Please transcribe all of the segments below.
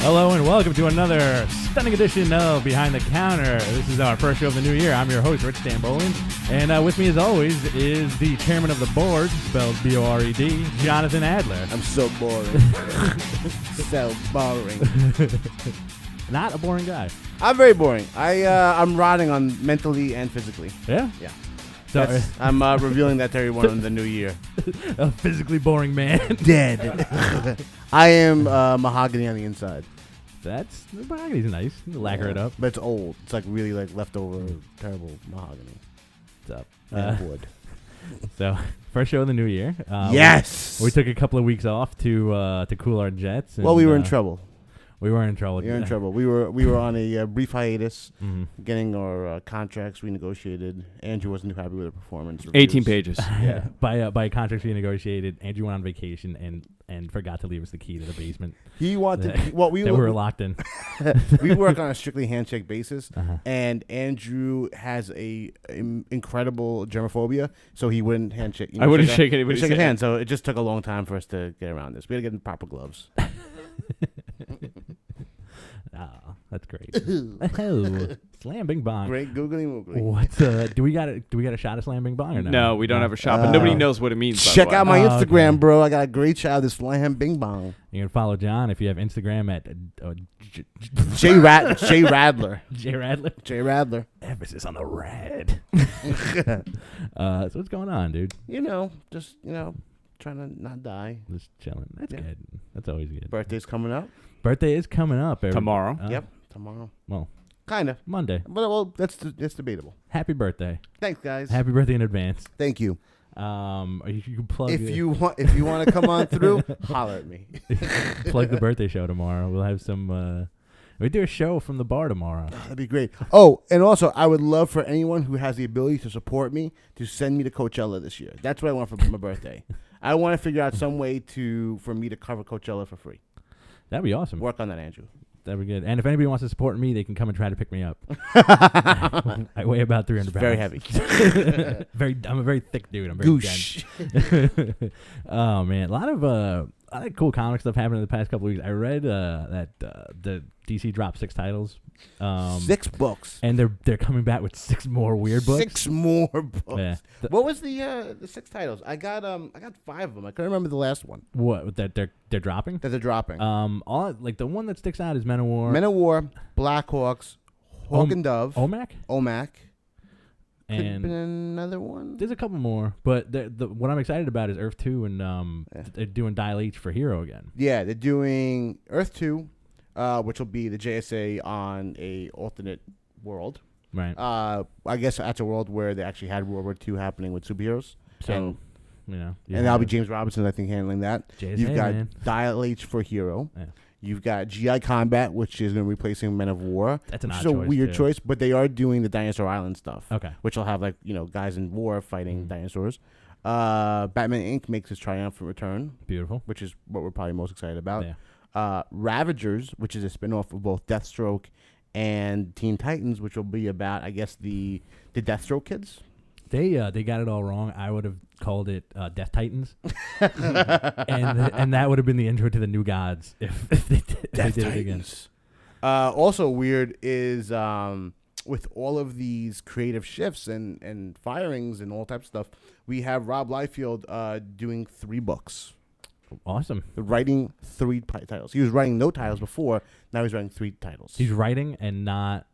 Hello and welcome to another stunning edition of Behind the Counter. This is our first show of the new year. I'm your host, Rich Stambolian, and with me as always is the chairman of the board, spelled B-O-R-E-D, Jonathan Adler. I'm so boring. So boring. Not a boring guy. I'm very boring. I'm rotting on mentally and physically. Yeah? Yeah. So, I'm revealing that to everyone in the new year. A physically boring man. Dead. I am mahogany on the inside. The mahogany's nice. You can lacquer it up. But it's old. It's like really like leftover terrible mahogany. What's up? And wood. So, first show of the new year. Yes. We took a couple of weeks off to cool our jets. And, Well, we were in trouble. We were in trouble. We were in trouble. We were on a brief hiatus, Mm-hmm. getting our contracts renegotiated. Andrew wasn't too happy with the performance. 18 pages. Yeah. By contracts we negotiated, Andrew went on vacation and forgot to leave us the key to the basement. He wanted. We were locked in. We work on a strictly handshake basis, Uh-huh. and Andrew has a incredible germophobia, so he wouldn't handshake. I wouldn't shake anybody's shake his hand. hand. So it just took a long time for us to get around this. We had to get in proper gloves. That's great. Oh, Slam Bing Bong. Great googly moogly. What? Do we got a shot of Slam Bing Bong or no? No, we don't have a shot, but nobody knows what it means. Check by the out way. my Oh, Instagram, okay. bro. I got a great shot of this Slam Bing Bong. You can follow John if you have Instagram at Jay Radler. J Radler. Jay Radler. Emphasis on the red. So what's going on, dude? Just trying to not die. Just chilling. That's Yeah. good. That's always good. Birthday's coming up. Birthday is coming up. Tomorrow. Yep, tomorrow. Well, Kind of. Monday. But well, that's debatable. Happy birthday. Thanks, guys. Happy birthday in advance. Thank you. You can plug If you want to come on through, holler at me. plug the birthday show tomorrow. We'll have some. We do a show from the bar tomorrow. That'd be great. Oh, and also, I would love for anyone who has the ability to support me to send me to Coachella this year. That's what I want for my birthday. I want to figure out some way for me to cover Coachella for free. That'd be awesome. Work on that, Andrew. That'd be good. And if anybody wants to support me, they can come and try to pick me up. I weigh about 300 pounds. Very heavy. I'm a very thick dude. I'm very Goosh. dense. Oh man, a lot of cool comic stuff happened in the past couple of weeks. I read that the DC dropped 6 titles. 6 books. And they're coming back with 6 more weird books. 6 more books. Yeah. What was the 6 titles? I got 5 of them. I couldn't remember the last one What that they're dropping? that they're dropping. All like the one that sticks out is Men of War. Men of War, Blackhawks, Hawk and Dove, OMAC, Could have and been another one. there's a couple more. But what I'm excited about is Earth 2 and they're doing Dial H for Hero again. Yeah, they're doing Earth 2, which will be the JSA on a alternate world. Right. I guess that's a world where they actually had World War II happening with superheroes. So, and that'll be James Robinson, I think, handling that. JSA, You've got man. Dial H for Hero. Yeah. You've got GI Combat, which is going to be replacing Men of War. That's an which odd is a choice, weird too. choice, but they are doing the Dinosaur Island stuff. Okay. Which will have guys in war fighting dinosaurs. Batman Inc. makes his triumphant return, Beautiful. which is what we're probably most excited about. Yeah. Ravagers, which is a spinoff of both Deathstroke and Teen Titans, which will be about, I guess, the Deathstroke kids. They got it all wrong. I would have called it Death Titans, and that would have been the intro to the New Gods if they did it again. Also weird is with all of these creative shifts and firings and all types of stuff, we have Rob Liefeld doing 3 books. Awesome. Writing 3 titles. He was writing no titles before. Now he's writing 3 titles. He's writing and not.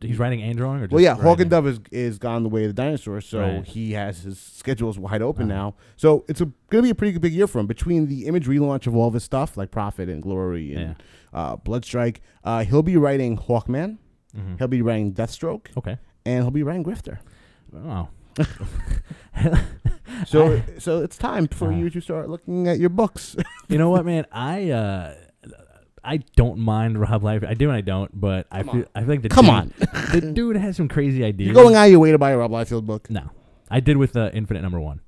He's writing and drawing, or just Well, yeah, Hawk writing? and Dove is gone the way of the dinosaur, so Right. he has his schedules wide open now. So it's going to be a pretty big year for him. Between the Image relaunch of all of his stuff, like Prophet and Glory and Bloodstrike, he'll be writing Hawkman, he'll be writing Deathstroke, Okay. and he'll be writing Grifter. Oh. So it's time for you to start looking at your books. You know what, man? I don't mind Rob Liefeld. I do and I don't, but I feel like the dude has some crazy ideas. You're going out of your way to buy a Rob Liefeld book? No, I did with Infinite #1.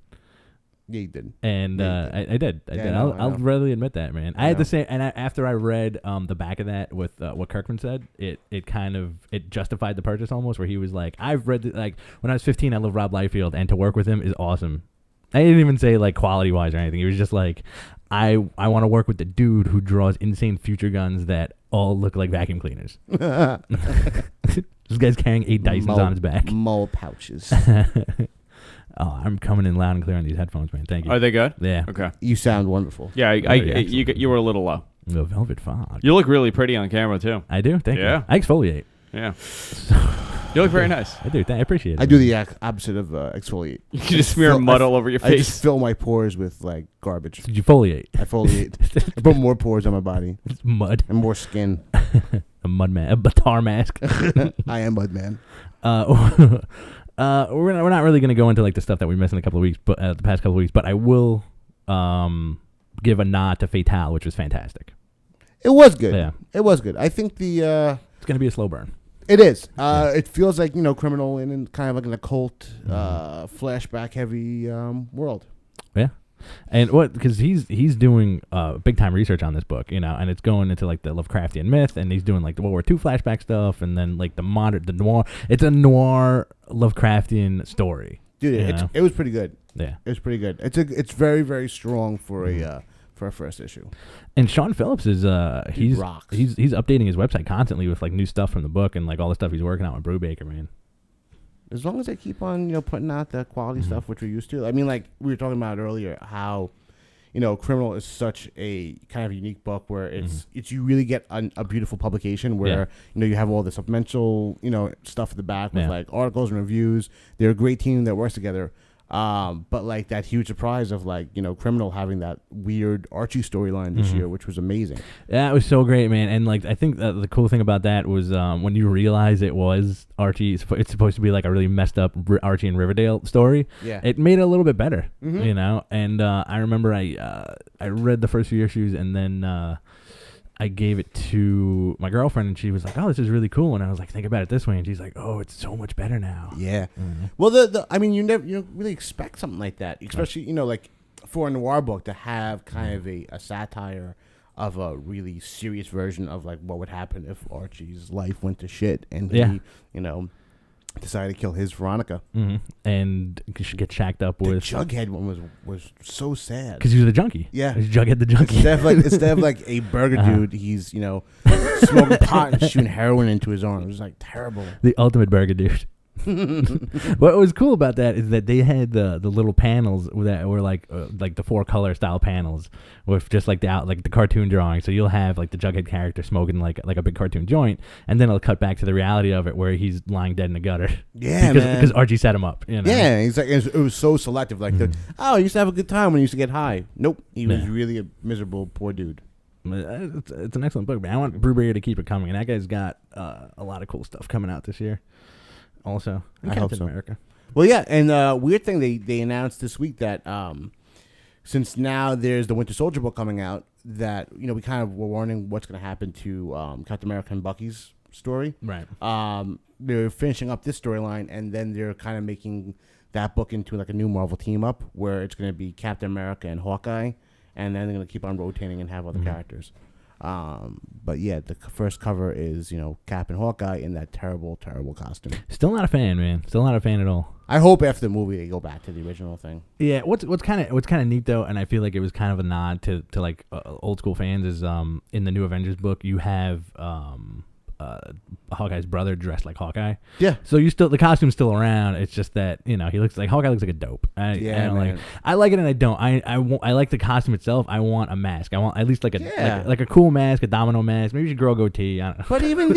Yeah, you did. And I did. I did. I'll readily admit that, man. I had the same. And after I read the back of that with what Kirkman said, it kind of justified the purchase almost. Where he was like, I've read when I was 15, I loved Rob Liefeld, and to work with him is awesome. I didn't even say like quality wise or anything. He was just like, I want to work with the dude who draws insane future guns that all look like vacuum cleaners. This guy's carrying 8 Dysons on his back. Mole pouches. Oh, I'm coming in loud and clear on these headphones, man. Thank you. Are they good? Yeah. Okay. You sound wonderful. Yeah, you were a little low. The velvet fog. You look really pretty on camera too. I do. Thank you. I exfoliate. Yeah. You look very nice. I do. I appreciate it. I do the opposite of exfoliate. You just smear mud all over your face. I just fill my pores with like garbage. Did you foliate? I foliate. I put more pores on my body. It's mud. And more skin. A mud man. A tar mask. I am mud man. We're not really gonna go into like the stuff that we missed in a couple of weeks, but the past couple of weeks. But I will give a nod to Fatale, which was fantastic. It was good. Yeah, it was good. I think it's gonna be a slow burn. It is. It feels like criminal in kind of like an occult, flashback heavy world. Yeah, and because he's doing big time research on this book, and it's going into like the Lovecraftian myth, and he's doing like the World War II flashback stuff, and then like the noir. It's a noir Lovecraftian story, dude. It was pretty good. Yeah, it was pretty good. It's very, very strong for a first issue. And Sean Phillips is he's rocks. He's updating his website constantly with like new stuff from the book and like all the stuff he's working on with Brubaker, man. As long as they keep on putting out the quality stuff which we're used to. I mean, like we were talking about earlier, how Criminal is such a kind of unique book where it's you really get a beautiful publication where you have all the supplemental stuff at the back with like articles and reviews. They're a great team that works together. But like that huge surprise of like Criminal having that weird Archie storyline this year, which was amazing. Yeah, it was so great, man. And like I think the cool thing about that was when you realize it was Archie, it's supposed to be like a really messed up Archie and Riverdale story. Yeah, it made it a little bit better, And I remember I read the first few issues and then I gave it to my girlfriend, and she was like, "Oh, this is really cool." And I was like, "Think about it this way," and she's like, "Oh, it's so much better now." Yeah. Well, I mean, you don't really expect something like that, especially like for a noir book to have kind of a satire of a really serious version of like what would happen if Archie's life went to shit and he, decided to kill his Veronica. And get shacked up with... The Jughead one was so sad. Because he was a junkie. Yeah. He's Jughead the junkie. Instead of like a burger dude, he's, smoking pot and shooting heroin into his arm. It was like terrible. The ultimate burger dude. What was cool about that is that they had the little panels that were like the 4-color style panels with just like the cartoon drawing. So you'll have like the Jughead character smoking like a big cartoon joint, and then it'll cut back to the reality of it where he's lying dead in the gutter. Yeah, because Archie set him up. Yeah, he's like it was so selective. Like he used to have a good time when he used to get high. Nope, he was really a miserable poor dude. It's an excellent book, man. I want Brubaker to keep it coming, and that guy's got a lot of cool stuff coming out this year. Also, I hope so. America. Well, yeah, and weird thing they announced this week that since now there's the Winter Soldier book coming out, that we kind of were warning what's going to happen to Captain America and Bucky's story. Right. They're finishing up this storyline, and then they're kind of making that book into like a new Marvel team up where it's going to be Captain America and Hawkeye, and then they're going to keep on rotating and have other characters. But yeah, the first cover is Cap and Hawkeye in that terrible, terrible costume. Still not a fan, man. Still not a fan at all. I hope after the movie they go back to the original thing. Yeah, what's kind of neat though, and I feel like it was kind of a nod to like old school fans is in the new Avengers book you have Hawkeye's brother dressed like Hawkeye. Yeah. So the costume's still around. It's just that he looks like Hawkeye looks like a dope. I like it and I don't. I like the costume itself. I want a mask. I want at least like a cool mask, a domino mask. Maybe you should grow a goatee. I don't know. But even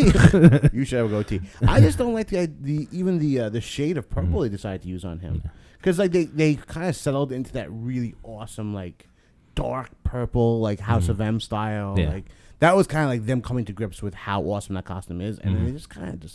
you should have a goatee. I just don't like the shade of purple they decided to use on him, because like they kind of settled into that really awesome like dark purple like House of M style like. That was kind of like them coming to grips with how awesome that costume is, and then they just kind of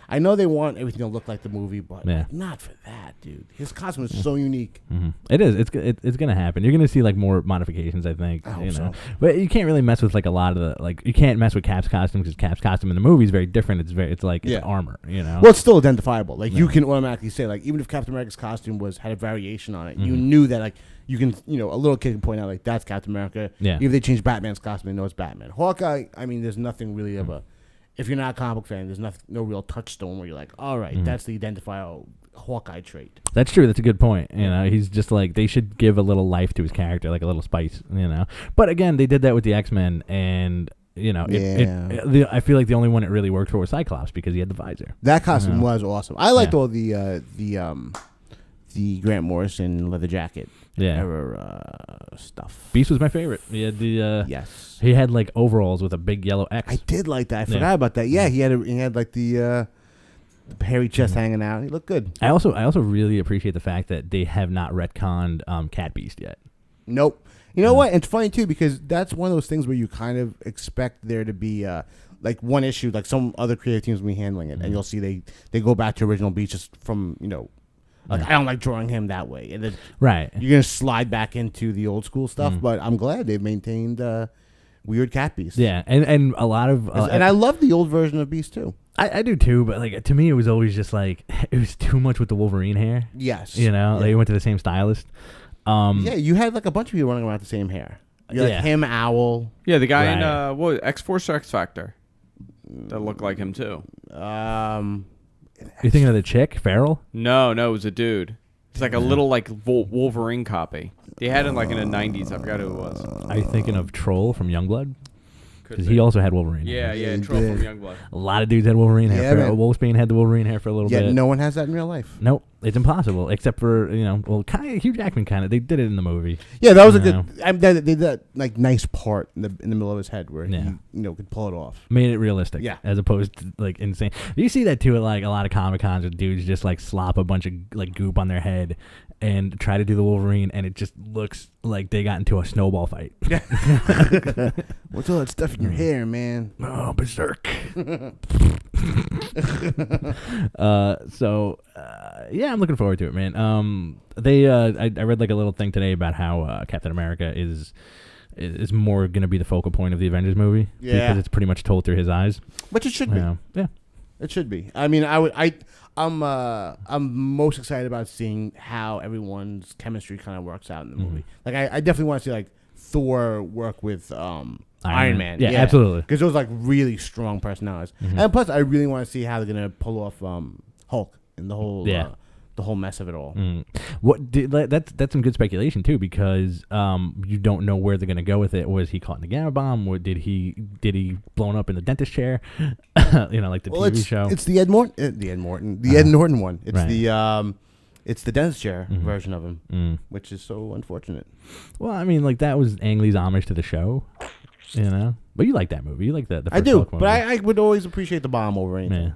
I know they want everything to look like the movie, but not for that, dude. His costume is so unique. It is. It's gonna happen. You're gonna see like more modifications, I think. I hope so. But you can't really mess with like a lot of the you can't mess with Cap's costume because Cap's costume in the movie is very different. It's armor. Well, it's still identifiable. Like you can automatically say like even if Captain America's costume had a variation on it, you knew that like. You can, a little kid can point out like that's Captain America. Yeah. Even if they change Batman's costume, they know it's Batman. Hawkeye, I mean, there's nothing really of if you're not a comic book fan, there's no real touchstone where you're like, all right, that's the identifiable Hawkeye trait. That's true. That's a good point. You know, he's just like, they should give a little life to his character, like a little spice, you know. But again, they did that with the X-Men, and, you know, I feel like the only one it really worked for was Cyclops because he had the visor. That costume was awesome. I liked all the Grant Morrison leather jacket era stuff. Beast was my favorite. He had the yes. He had like overalls with a big yellow X. I did like that. I forgot about that. Yeah, he had like the hairy chest hanging out. He looked good. I also really appreciate the fact that they have not retconned Cat Beast yet. Nope. You know what? It's funny too because that's one of those things where you kind of expect there to be like one issue, like some other creative teams will be handling it, and you'll see they go back to original Beast just from like I don't like drawing him that way, and then you're gonna slide back into the old school stuff. But I'm glad they've maintained weird Cat Beast. Yeah, and a lot of and I love the old version of Beast too. I do too, but like to me it was always just like it was too much with the Wolverine hair. Yes, they went to the same stylist. Yeah, you had like a bunch of people running around with the same hair. You're like him, Owl. Yeah, the guy in what X-Force or X Factor that looked like him too. You thinking of the chick, Farrell? No, it was a dude. It's like a little like Wolverine copy. They had it like in the 90s. I forgot who it was. Are you thinking of Troll from Youngblood? Because he also had Wolverine hair. Yeah, Troll from Youngblood. A lot of dudes had Wolverine hair. Wolfsbane had the Wolverine hair for a little bit. Yeah, no one has that in real life. Nope, it's impossible. Except for kind of Hugh Jackman. They did it in the movie. Yeah, that was a good. They did that like nice part in the middle of his head where he could pull it off. Made it realistic. Yeah, as opposed to like insane. You see that too at like a lot of Comic Cons where dudes just like slop a bunch of like goop on their head and try to do the Wolverine, and it just looks like they got into a snowball fight. What's all that stuff in your hair, man? Oh, berserk. Yeah, I'm looking forward to it, man. I read like a little thing today about how Captain America is more going to be the focal point of the Avengers movie because it's pretty much told through his eyes. Which it should be. Yeah, it should be. I mean, I'm most excited about seeing how everyone's chemistry kind of works out in the movie. Like, I definitely want to see like Thor work with Iron Man. Yeah, absolutely. Because those like really strong personalities. And plus, I really want to see how they're gonna pull off Hulk and the whole mess of it all. That's some good speculation too, because you don't know where they're gonna go with it. Was he caught in the gamma bomb? Or did he blown up in the dentist chair? Like the TV show. It's the Ed Norton one. It's it's the dentist chair version of him, which is so unfortunate. Well, I mean, like that was Ang Lee's homage to the show, But you like that movie. You like the first I do, Hulk movie. but I would always appreciate the bomb over anything. Yeah.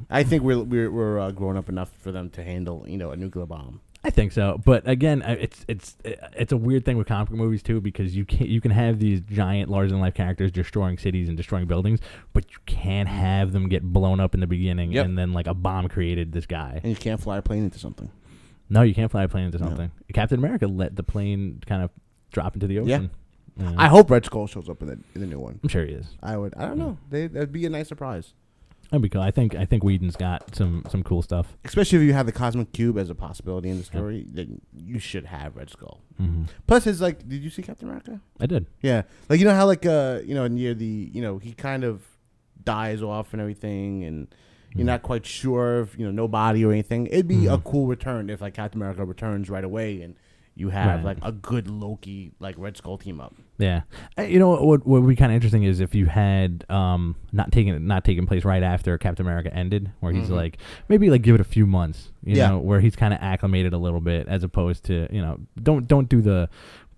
I think we're grown up enough for them to handle a nuclear bomb. I think so, but again, it's a weird thing with comic book movies too, because you can have these giant, larger than life characters destroying cities and destroying buildings, but you can't have them get blown up in the beginning and then like a bomb created this guy. And you can't fly a plane into something. No, you can't fly a plane into something. No. Captain America let the plane kind of drop into the ocean. Yeah. I hope Red Skull shows up in the new one. I'm sure he is. I don't know. That'd be a nice surprise. That'd be cool. I think Whedon's got some cool stuff. Especially if you have the Cosmic Cube as a possibility in the story, then you should have Red Skull. Plus, his like, did you see Captain America? I did. Yeah, like how like near the he kind of dies off and everything, and you're not quite sure if no body or anything. It'd be a cool return if like Captain America returns right away and you have like a good Loki like Red Skull team up. Yeah, what would be kind of interesting is if you had not taking place right after Captain America ended, where he's like maybe like give it a few months, where he's kind of acclimated a little bit, as opposed to don't do the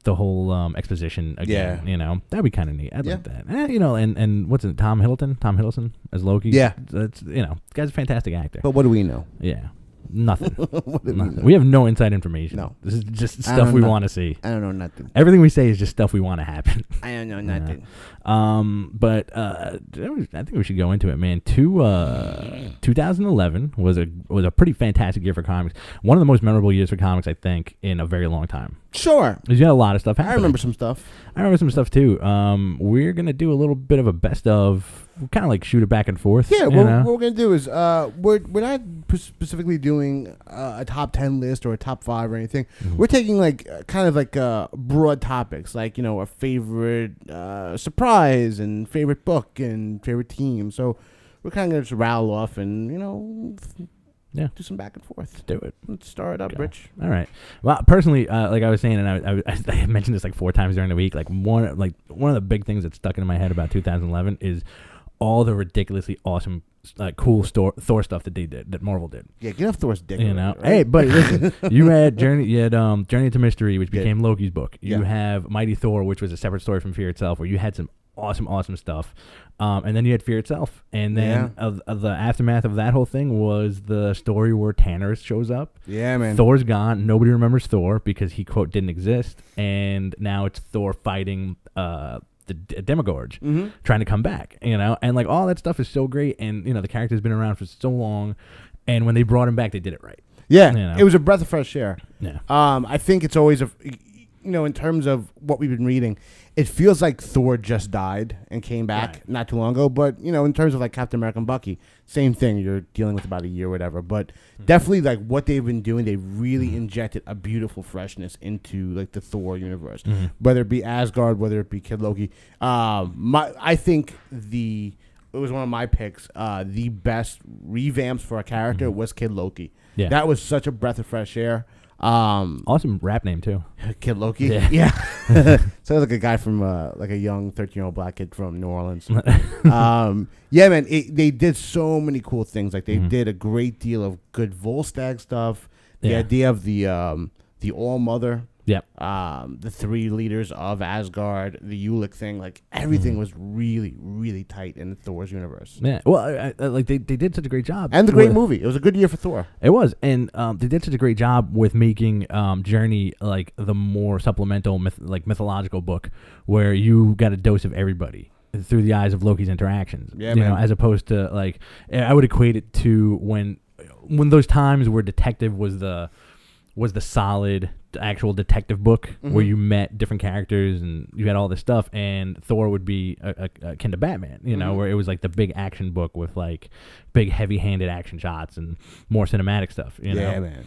whole exposition again. That'd be kind of neat. I'd like that. And what's it? Tom Hiddleston as Loki. Yeah, that's guy's a fantastic actor. But what do we know? Yeah. Nothing. We have no inside information. No. This is just stuff we want to see. I don't know nothing. Everything we say is just stuff we want to happen. I don't know nothing. But I think we should go into it, man. 2011 was a pretty fantastic year for comics. One of the most memorable years for comics, I think, in a very long time. Sure. Because you had a lot of stuff happening. I remember some stuff. I remember some stuff too. We're gonna do a little bit of a best of, kind of like shoot it back and forth. Yeah, what we're gonna do is we're not specifically doing a top 10 list or a top 5 or anything. Mm-hmm. We're taking like kind of like broad topics, like a favorite surprise and favorite book and favorite team. So we're kind of gonna just rattle off and do some back and forth. Let's do it. Let's start it up, Rich. All right. Well, personally, like I was saying, and I mentioned this like 4 times during the week. Like one of the big things that stuck in my head about 2011 is all the ridiculously awesome, cool Thor stuff that they did, that Marvel did. Yeah, get off Thor's dick. Right? Hey, buddy, listen. You had Journey into Mystery, which became Loki's book. You have Mighty Thor, which was a separate story from Fear Itself, where you had some awesome stuff. And then you had Fear Itself. And then the aftermath of that whole thing was the story where Tanner shows up. Yeah, man. Thor's gone. Nobody remembers Thor because he, quote, didn't exist. And now it's Thor fighting the Demogorge, trying to come back, and like all that stuff is so great. And, the character's been around for so long. And when they brought him back, they did it right. Yeah. It was a breath of fresh air. Yeah. I think it's always in terms of what we've been reading, it feels like Thor just died and came back not too long ago. But, in terms of like Captain America and Bucky, same thing. You're dealing with about a year or whatever. But definitely like what they've been doing, they really injected a beautiful freshness into like the Thor universe, whether it be Asgard, whether it be Kid Loki. I think it was one of my picks. The best revamps for a character was Kid Loki. Yeah. That was such a breath of fresh air. Awesome rap name too. Kid Loki. Yeah. Sounds like a guy from like a young 13-year-old black kid from New Orleans. Yeah, man. They did so many cool things. Like they did a great deal of good Volstagg stuff. The idea of the All Mother. Yep. The 3 leaders of Asgard, the Ulick thing, like everything was really, really tight in Thor's universe. Yeah. Well, like they did such a great job. And the great movie. It was a good year for Thor. It was. And they did such a great job with making Journey like the more supplemental mythological book where you got a dose of everybody through the eyes of Loki's interactions. Yeah, man. As opposed to like, I would equate it to when those times where detective was the solid actual detective book where you met different characters and you had all this stuff, and Thor would be akin to Batman, where it was like the big action book with like big heavy-handed action shots and more cinematic stuff. Yeah, man.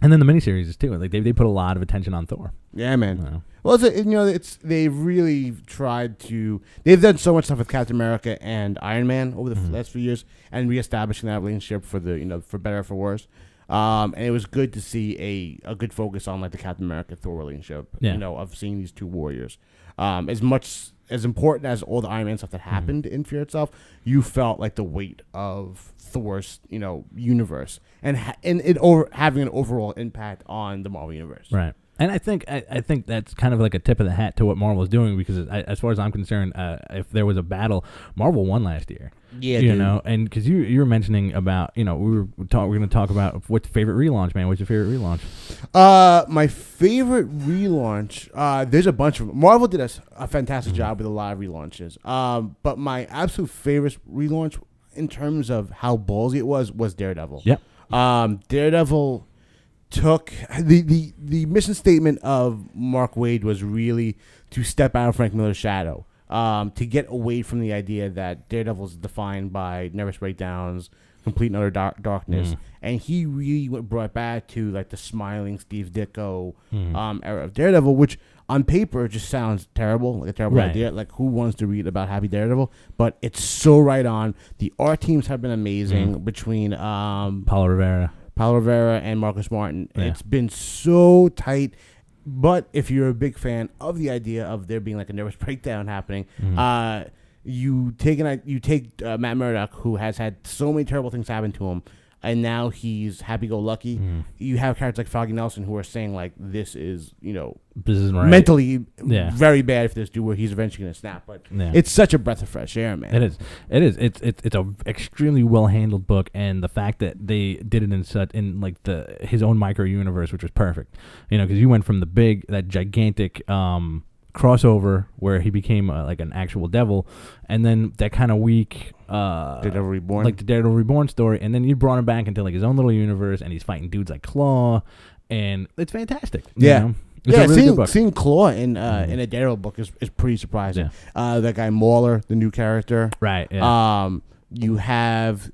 And then the miniseries too. Like they put a lot of attention on Thor. Yeah, man. Well, they've really tried to. They've done so much stuff with Captain America and Iron Man over the last few years, and reestablishing that relationship for for better or for worse. And it was good to see a good focus on like the Captain America Thor relationship. Of seeing these 2 warriors. As important as all the Iron Man stuff that happened in Fear Itself, you felt like the weight of Thor's universe and having an overall impact on the Marvel universe. Right. And I think that's kind of like a tip of the hat to what Marvel is doing, because as far as I'm concerned, if there was a battle, Marvel won last year. Yeah, and because you were mentioning about we're going to talk about what's your favorite relaunch, man. What's your favorite relaunch? My favorite relaunch. There's a bunch of them. Marvel did a fantastic job with a lot of relaunches. But my absolute favorite relaunch in terms of how ballsy it was Daredevil. Yep. Daredevil took the mission statement of Mark Waid was really to step out of Frank Miller's shadow, to get away from the idea that Daredevil is defined by nervous breakdowns, complete and utter darkness, and he really brought back to like the smiling Steve Ditko era of Daredevil, which on paper just sounds terrible, like a terrible idea. Like who wants to read about Happy Daredevil? But it's so right on. The art teams have been amazing between Paulo Rivera and Marcus Martin. Yeah. It's been so tight. But if you're a big fan of the idea of there being like a nervous breakdown happening, you take Matt Murdock, who has had so many terrible things happen to him, and now he's happy-go-lucky. You have characters like Foggy Nelson who are saying like this is right. mentally very bad for this dude, where he's eventually gonna snap. But it's such a breath of fresh air, man. It is. It's a extremely well handled book, and the fact that they did it in like his own micro universe, which was perfect. Because you went from that gigantic crossover where he became like an actual devil, and then that kind of weak Daredevil Reborn, like the Daredevil Reborn story, and then you brought him back into like his own little universe, and he's fighting dudes like Claw, and it's fantastic. You know? It's a really good book. Seeing Claw in a Daredevil book is pretty surprising. That guy Mauler, the new character. Right. Yeah. You have,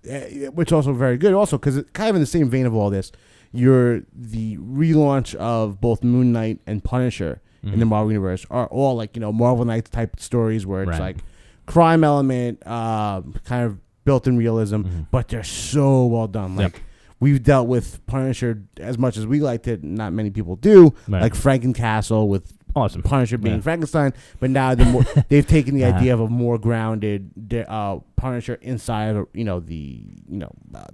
which is also very good also because it's kind of in the same vein of all this, you're the relaunch of both Moon Knight and Punisher in the Marvel Universe are all like, Marvel Knights type stories where it's like crime element, kind of built-in realism, but they're so well done. Like, we've dealt with Punisher as much as we liked it. Not many people do. Right. Like Frankencastle with Punisher being Frankenstein, but now they've taken the idea of a more grounded Punisher inside, the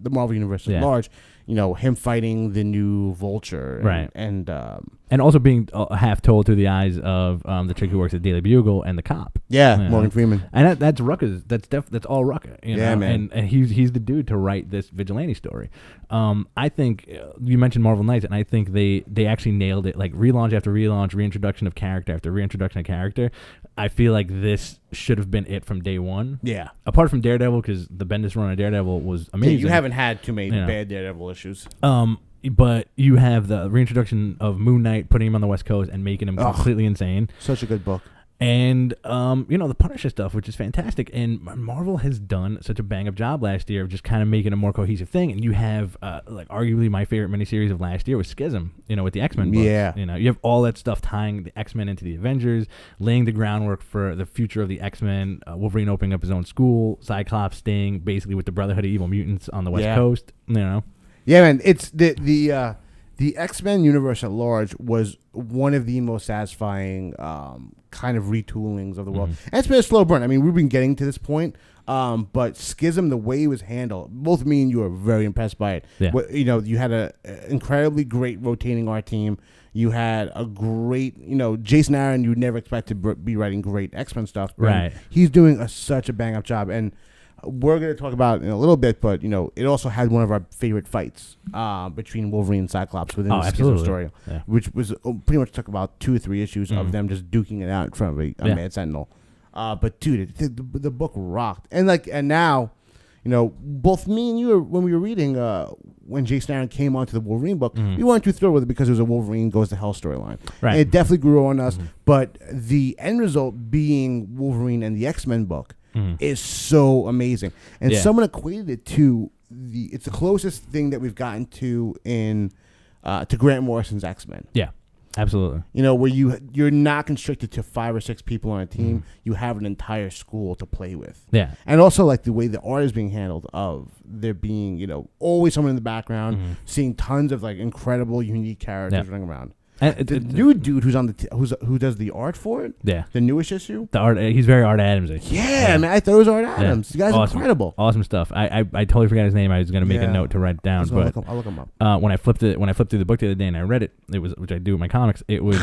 Marvel Universe at large. Him fighting the new Vulture, and also being half told through the eyes of the chick who works at Daily Bugle and the cop. Morgan Freeman, and that's Rucka's. That's all Rucka. Man. And he's the dude to write this vigilante story. I think you mentioned Marvel Knights, and I think they actually nailed it. Like relaunch after relaunch, reintroduction of character after reintroduction of character. I feel like this should have been it from day one. Yeah. Apart from Daredevil, because the Bendis run on Daredevil was amazing. Yeah, you haven't had too many bad Daredevil issues. But you have the reintroduction of Moon Knight, putting him on the West Coast and making him completely insane. Such a good book. And, the Punisher stuff, which is fantastic. And Marvel has done such a bang-up job last year of just kind of making a more cohesive thing. And you have, arguably my favorite miniseries of last year was Schism, with the X-Men books. Yeah. You have all that stuff tying the X-Men into the Avengers, laying the groundwork for the future of the X-Men, Wolverine opening up his own school, Cyclops staying basically with the Brotherhood of Evil Mutants on the West Coast, Yeah, man. It's the X-Men universe at large was one of the most satisfying kind of retoolings of the world. And it's been a slow burn. I mean, we've been getting to this point, but Schism, the way it was handled, both me and you are very impressed by it. Yeah. You had an incredibly great rotating art team. You had a great, Jason Aaron, you'd never expect to be writing great X-Men stuff. Right. He's doing such a bang-up job. And we're going to talk about it in a little bit, but, it also had one of our favorite fights between Wolverine and Cyclops within the Schism story, which was pretty much took about 2 or 3 issues of them just duking it out in front of a Mad Sentinel. But, dude, the book rocked. And now, both me and you, when we were reading, when Jason Aaron came onto the Wolverine book, we weren't too thrilled with it because it was a Wolverine Goes to Hell storyline. Right. And it definitely grew on us. But the end result being Wolverine and the X-Men book is so amazing. And someone equated it to it's the closest thing that we've gotten to to Grant Morrison's X-Men. Yeah, absolutely. Where you're not constricted to 5 or 6 people on a team. You have an entire school to play with. Yeah. And also like the way the art is being handled of there being, always someone in the background, seeing tons of like incredible, unique characters running around. And the new dude who's on who does the art for it? Yeah. The newest issue? The art, he's very Art Adams-y. Yeah, man, I thought it was Art Adams. The guy's incredible. Awesome stuff. I totally forgot his name. I was going to make a note to write it down. But I'll look him up. When I flipped through the book the other day and I read it, which I do with my comics, it was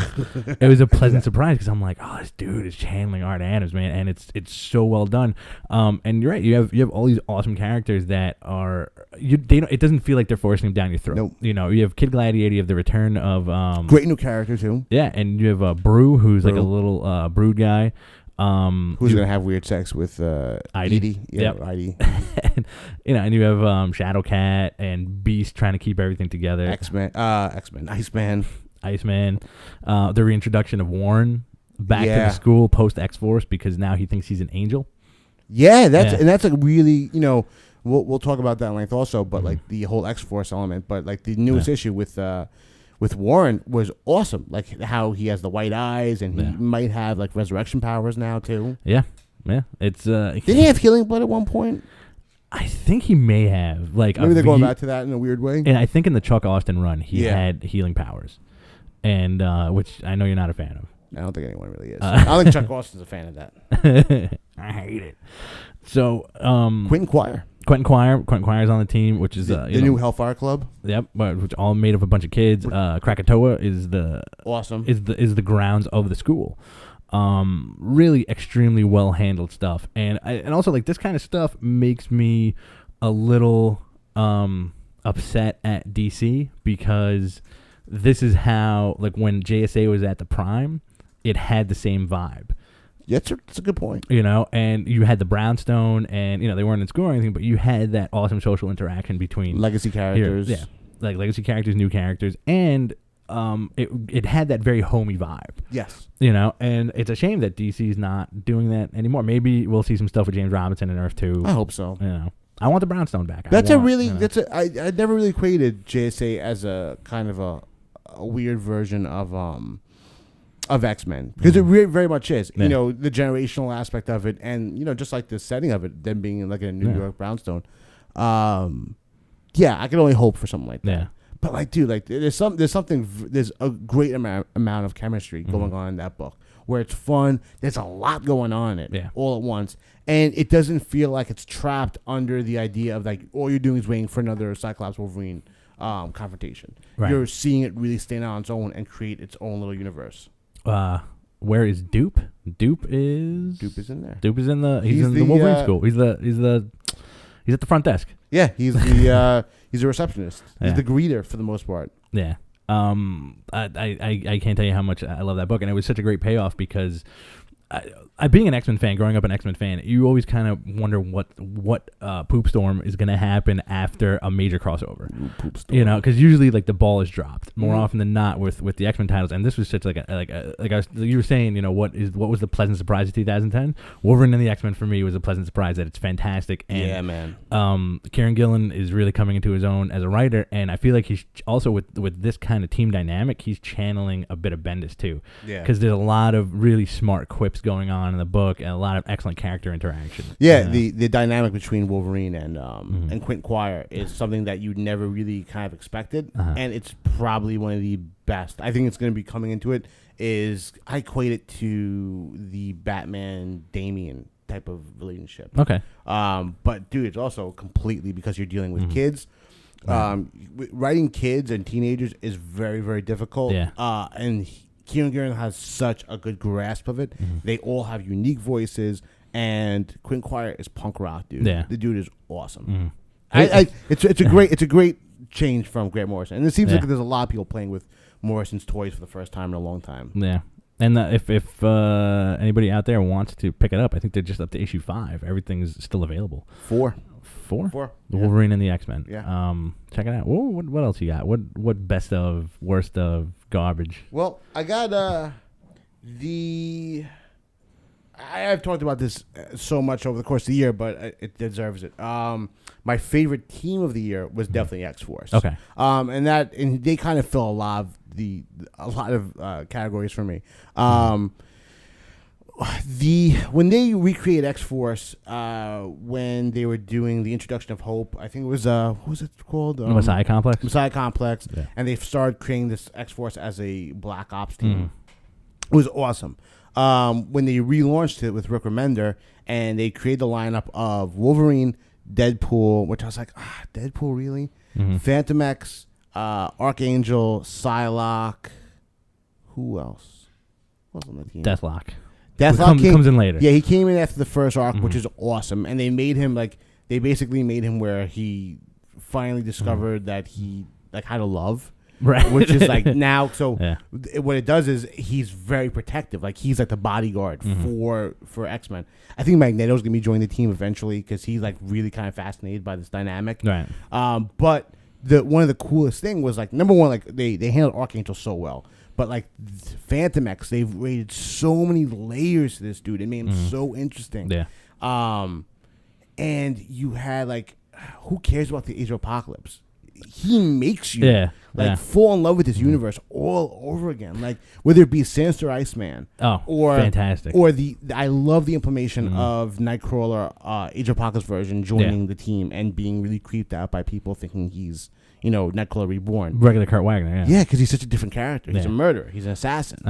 it was a pleasant surprise because I'm like, oh, this dude is channeling Art Adams, man, and it's so well done. And you're right, you have all these awesome characters that are it doesn't feel like they're forcing them down your throat. Nope. You have Kid Gladiator, you have the return of great new character too. Yeah, and you have Brew, who's like a little brood guy. Who's gonna have weird sex with Edie? Yeah, Edie. and you have Shadowcat and Beast trying to keep everything together. X-Men, Iceman. The reintroduction of Warren back to the school post X-Force because now he thinks he's an angel. Yeah, that's a really we'll talk about that at length also, but like the whole X-Force element, but like the newest issue with Warren was awesome. Like how he has the white eyes and he might have like resurrection powers now too. Yeah. It's didn't he have healing blood at one point? I think he may have. Like maybe they're going back to that in a weird way. And I think in the Chuck Austin run he had healing powers, and which I know you're not a fan of. I don't think anyone really is. I don't think Chuck Austin's a fan of that. I hate it. So Quentin Quire is on the team, which is the new Hellfire Club. Yep, which all made of a bunch of kids. Krakatoa is the grounds of the school. Really extremely well handled stuff, and also like this kind of stuff makes me a little upset at DC because this is how like when JSA was at the prime, it had the same vibe. Yeah, that's a good point. And you had the Brownstone, and they weren't in school or anything, but you had that awesome social interaction between legacy characters. Like legacy characters, new characters, and it had that very homey vibe. Yes. And it's a shame that DC's not doing that anymore. Maybe we'll see some stuff with James Robinson in Earth 2. I hope so. I want the Brownstone back. I never really equated JSA as a kind of a weird version of X-Men, because it very much is. The generational aspect of it, and just like the setting of it, them being like a New York brownstone. I can only hope for something like that. Yeah. But like, dude, like there's a great amount of chemistry going on in that book, where it's fun. There's a lot going on in it all at once, and it doesn't feel like it's trapped under the idea of like all you're doing is waiting for another Cyclops Wolverine confrontation. Right. You're seeing it really stand on its own and create its own little universe. Where is Dupe? Dupe is in there. Dupe is in the Wolverine school. He's at the front desk. Yeah, he's the he's a receptionist. He's the greeter for the most part. Yeah. I can't tell you how much I love that book, and it was such a great payoff because being an X-Men fan, growing up an X-Men fan, you always kind of wonder what poop storm is going to happen after a major crossover. Poop storm. Because usually like the ball is dropped more often than not with the X-Men titles, and this was such you were saying, what was the pleasant surprise of 2010? Wolverine and the X-Men for me was a pleasant surprise that it's fantastic. And, yeah, man. Kieran Gillen is really coming into his own as a writer, and I feel like he's also with this kind of team dynamic, he's channeling a bit of Bendis too. Yeah. Because there's a lot of really smart quips going on in the book and a lot of excellent character interaction. Yeah, the dynamic between Wolverine and Quint Quire is something that you never really kind of expected, and it's probably one of the best. I think it's going to be coming into it is I equate it to the Batman Damian type of relationship. Okay. But dude, it's also completely because you're dealing with kids. Writing kids and teenagers is very, very difficult. Yeah. And Kieran Gillen has such a good grasp of it. They all have unique voices, and Quint Quire is punk rock, dude. Yeah. The dude is awesome. It's a great change from Grant Morrison, and it seems like there's a lot of people playing with Morrison's toys for the first time in a long time. Yeah. And if anybody out there wants to pick it up, I think they're just up to issue 5. Everything's still available. 4. The Wolverine and the X-Men. Yeah. Check it out. What else you got? What best of, worst of, garbage? Well, I got I've talked about this so much over the course of the year, but it deserves it. My favorite team of the year was definitely X-Force. Okay. And they kind of fill a lot of categories for me. When they recreate X-Force, when they were doing the introduction of Hope, I think it was what was it called? Messiah Complex. Messiah Complex, and they started creating this X-Force as a Black Ops team. It was awesome. When they relaunched it with Rick Remender, and they created the lineup of Wolverine, Deadpool, which I was like, Deadpool really? Phantom X, Archangel, Psylocke. Who else? What was on the team? Deathlock. Deathlock comes in later. Yeah, he came in after the first arc, which is awesome. And they basically made him where he finally discovered that he had to love. Right. Which is like now, so what it does is he's very protective. Like he's like the bodyguard for X-Men. I think Magneto's going to be joining the team eventually because he's like really kind of fascinated by this dynamic. Right. But one of the coolest thing was like, number one, like they handled Archangel so well. But like Phantom X, they've rated so many layers to this dude. It made him so interesting. Yeah. And you had like, who cares about the Age of Apocalypse? He makes you fall in love with this universe all over again. Like whether it be Sinister Iceman, or fantastic, or I love the implementation of Nightcrawler, Age of Apocalypse version joining the team and being really creeped out by people thinking he's Nightcrawler reborn, regular Kurt Wagner. Yeah, because he's such a different character. He's a murderer. He's an assassin.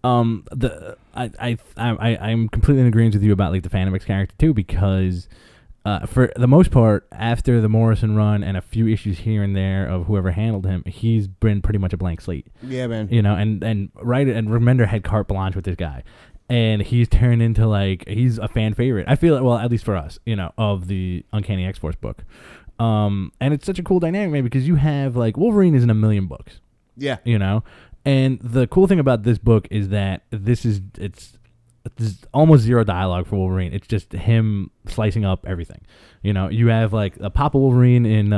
I'm completely in agreement with you about like the Phantom X character too, because for the most part, after the Morrison run and a few issues here and there of whoever handled him, he's been pretty much a blank slate. Yeah, man. And Remender had carte blanche with this guy, and he's turned into he's a fan favorite. I feel at least for us, of the Uncanny X-Force book. And it's such a cool dynamic, man, because you have Wolverine is in 1 million books. Yeah. And the cool thing about this book is that it's almost zero dialogue for Wolverine. It's just him slicing up everything. You have a Papa Wolverine in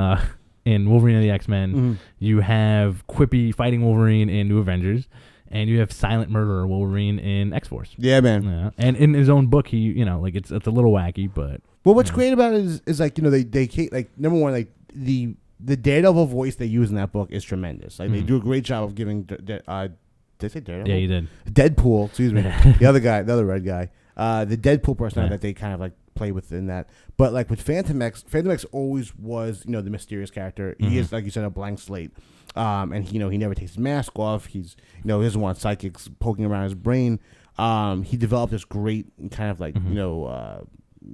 in Wolverine and the X-Men. You have quippy fighting Wolverine in New Avengers. And you have silent murderer Wolverine in X-Force. Yeah, man. Yeah. And in his own book, he, like it's a little wacky, but. Well, what's great about it is like, they like, number one, like the Daredevil voice they use in that book is tremendous. Like they do a great job of giving, did I say Daredevil? Yeah, you did. Deadpool, excuse me. The other red guy. The Deadpool personality that they kind of like play within that. But like with Phantom X always was, the mysterious character. He is, like you said, a blank slate. And he never takes his mask off. He's, he doesn't want psychics poking around his brain. He developed this great kind of like,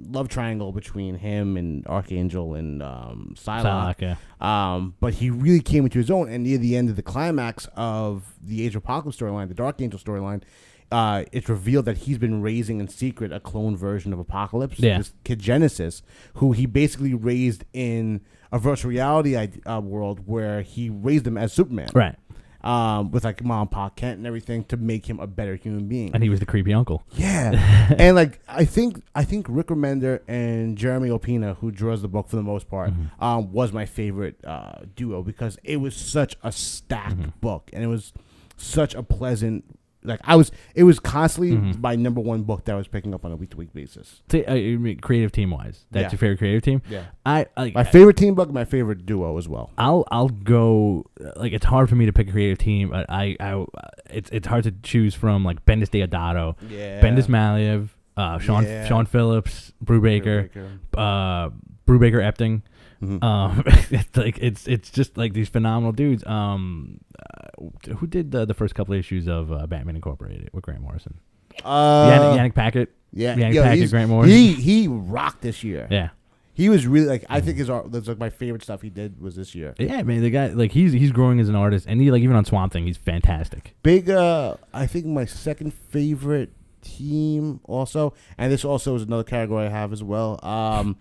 love triangle between him and Archangel and Psylocke. Yeah. But he really came into his own. And near the end of the climax of the Age of Apocalypse storyline, the Dark Angel storyline, it's revealed that he's been raising in secret a clone version of Apocalypse, this kid Genesis, who he basically raised in a virtual reality world where he raised him as Superman, right? With like Mom, Pa, Kent, and everything to make him a better human being. And he was the creepy uncle. Yeah, and like I think Rick Remender and Jeremy Opina, who draws the book for the most part, was my favorite duo because it was such a stacked book and it was such a pleasant. Like it was constantly my number one book that I was picking up on a week-to-week basis. Creative team wise, that's your favorite creative team. Yeah, my favorite team book, my favorite duo as well. I'll go. Like it's hard for me to pick a creative team. But it's hard to choose from like Bendis Deodato, Bendis Maliev, Sean Phillips, Brubaker, Brubaker Epting. It's just like these phenomenal dudes. Who did the first couple of issues of Batman Incorporated with Grant Morrison? Yannick Paquette. Yeah, Yannick Paquette, Grant Morrison. He rocked this year. Yeah, he was really like I think his art. That's like my favorite stuff he did was this year. Yeah, man, the guy like he's growing as an artist, and he like even on Swamp Thing, he's fantastic. Big. I think my second favorite team also, and this also is another category I have as well.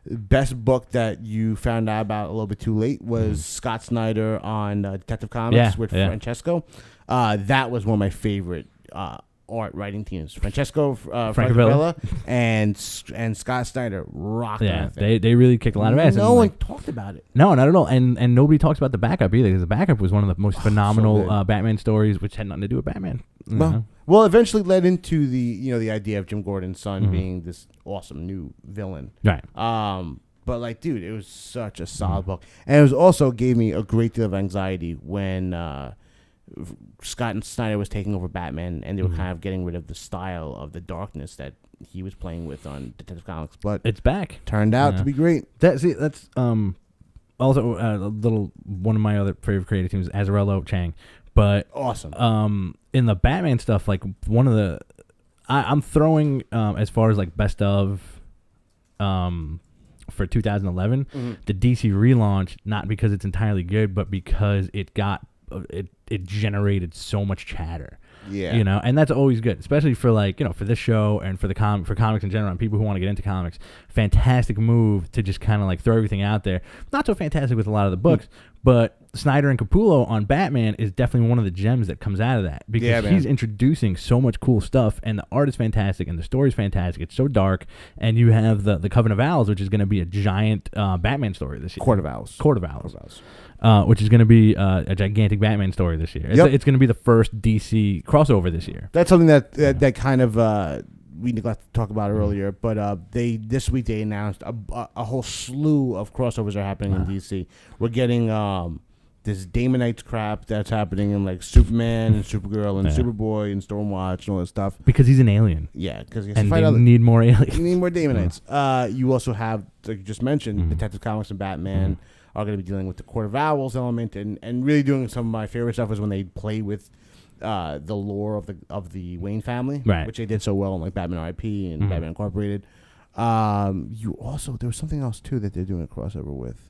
Best book that you found out about a little bit too late was Scott Snyder on Detective Comics with Francesco. That was one of my favorite art writing teams. Francesco Francavilla and Scott Snyder rocked. Yeah, they really kicked a lot of ass. No one talked about it. No, not at all. And nobody talks about the backup either because the backup was one of the most phenomenal Batman stories, which had nothing to do with Batman. Well, eventually led into the idea of Jim Gordon's son being this awesome new villain. Right. But like, dude, it was such a solid book, and it was also gave me a great deal of anxiety when Scott and Snyder was taking over Batman, and they were kind of getting rid of the style of the darkness that he was playing with on Detective Comics. But it's back. Turned out to be great. That's also a little one of my other favorite creative teams, Azzarello Chang. But awesome. In the Batman stuff, like one of the, I'm throwing as far as like best of, for 2011, the DC relaunch, not because it's entirely good, but because it got it generated so much chatter. Yeah, and that's always good, especially for like for this show and for the for comics in general and people who want to get into comics. Fantastic move to just kind of like throw everything out there. Not so fantastic with a lot of the books, but Snyder and Capullo on Batman is definitely one of the gems that comes out of that because he's introducing so much cool stuff, and the art is fantastic and the story is fantastic. It's so dark, and you have the Coven of Owls, which is going to be a giant Batman story this year. Court of Owls. Which is going to be a gigantic Batman story this year. It's going to be the first DC crossover this year. That's something that kind of we neglected to talk about earlier, but this week they announced a whole slew of crossovers are happening in DC. We're getting this Damonites crap that's happening in like Superman and Supergirl and Superboy and Stormwatch and all that stuff. Because he's an alien. Yeah, because they need more aliens. You need more Damonites. You also have, like you just mentioned, Detective Comics and Batman are going to be dealing with the Court of Owls element and really doing some of my favorite stuff is when they play with the lore of the Wayne family, which they did so well in like Batman R.I.P. and Batman Incorporated. You also there was something else too that they're doing a crossover with.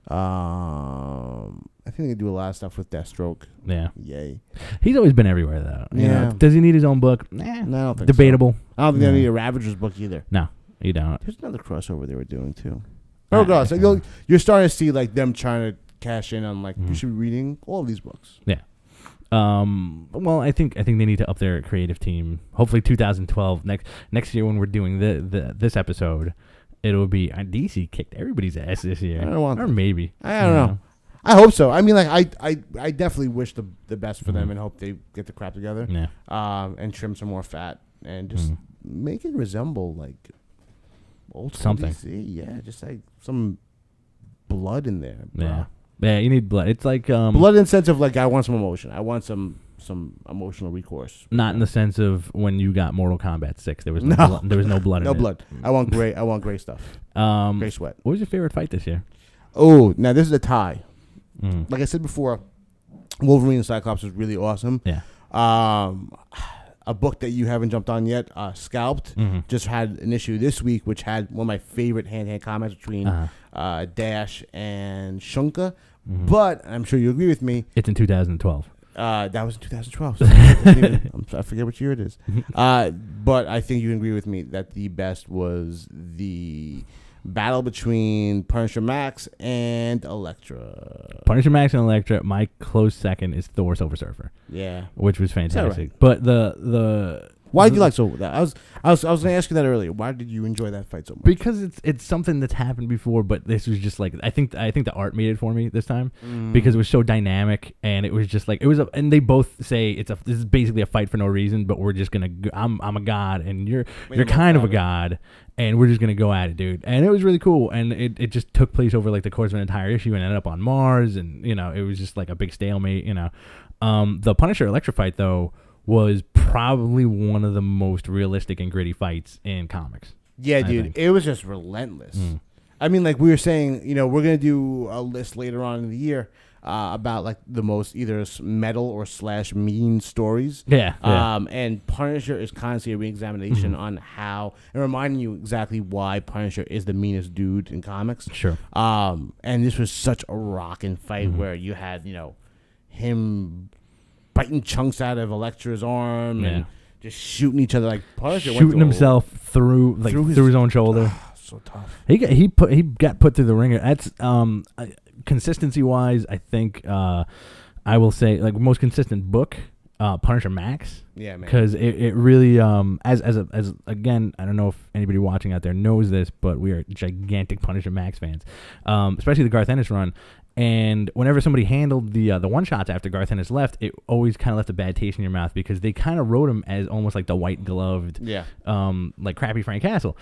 I think they do a lot of stuff with Deathstroke. Yeah. Yay. He's always been everywhere though. Yeah. Does he need his own book? No, I don't think debatable. So. I don't think they need a Ravager's book either. No, you don't. There's another crossover they were doing too. Oh god, so you're starting to see like them trying to cash in on like you should be reading all of these books. Yeah. Well, I think they need to up their creative team. Hopefully, 2012 next year when we're doing this episode, it'll be DC kicked everybody's ass this year. I don't want or that. maybe. I don't know. I hope so. I mean, like I definitely wish the best for them and hope they get the crap together. Yeah. And trim some more fat and just make it resemble like old school Something. DC. Yeah, just like some blood in there. Bro. Yeah. Yeah, you need blood. It's like blood in the sense of like I want some emotion. I want some emotional recourse. not in the sense of when you got Mortal Kombat 6. There was no blood. There was no blood. No in blood. It. I want gray stuff. Gray sweat. What was your favorite fight this year? Oh, now this is a tie. Like I said before, Wolverine and Cyclops was really awesome. Yeah. A book that you haven't jumped on yet, Scalped, just had an issue this week, which had one of my favorite hand-to-hand combats between Dash and Shunka. But I'm sure you agree with me. It's in 2012. That was in 2012. So I forget which year it is. But I think you agree with me that the best was the battle between Punisher Max and Elektra. Punisher Max and Elektra. My close second is Thor Silver Surfer. Yeah, which was fantastic. Right? But the why did you like so that? I was going to ask you that earlier. Why did you enjoy that fight so much? Because it's something that's happened before, but this was just like I think the art made it for me this time because it was so dynamic and it was just like it was and they both say this is basically a fight for no reason, but we're just gonna I'm a god and you're kind of a god and we're just gonna go at it, dude. And it was really cool and it just took place over like the course of an entire issue and ended up on Mars and it was just like a big stalemate. The Punisher Elektra fight though was probably one of the most realistic and gritty fights in comics. Yeah, dude. It was just relentless. I mean, like we were saying, we're going to do a list later on in the year about like the most either metal or / mean stories. Yeah. And Punisher is constantly a re-examination on how and reminding you exactly why Punisher is the meanest dude in comics. Sure. And this was such a rockin' fight where you had, him biting chunks out of Elektra's arm and just shooting each other like Punisher shooting himself through his own shoulder. So tough. He got put through the ringer. That's consistency wise. I think I will say like most consistent book, Punisher Max. Yeah, man. Because it really as again, I don't know if anybody watching out there knows this, but we are gigantic Punisher Max fans, especially the Garth Ennis run. And whenever somebody handled the one shots after Garth Ennis left, it always kind of left a bad taste in your mouth because they kind of wrote him as almost like the white gloved, like crappy Frank Castle.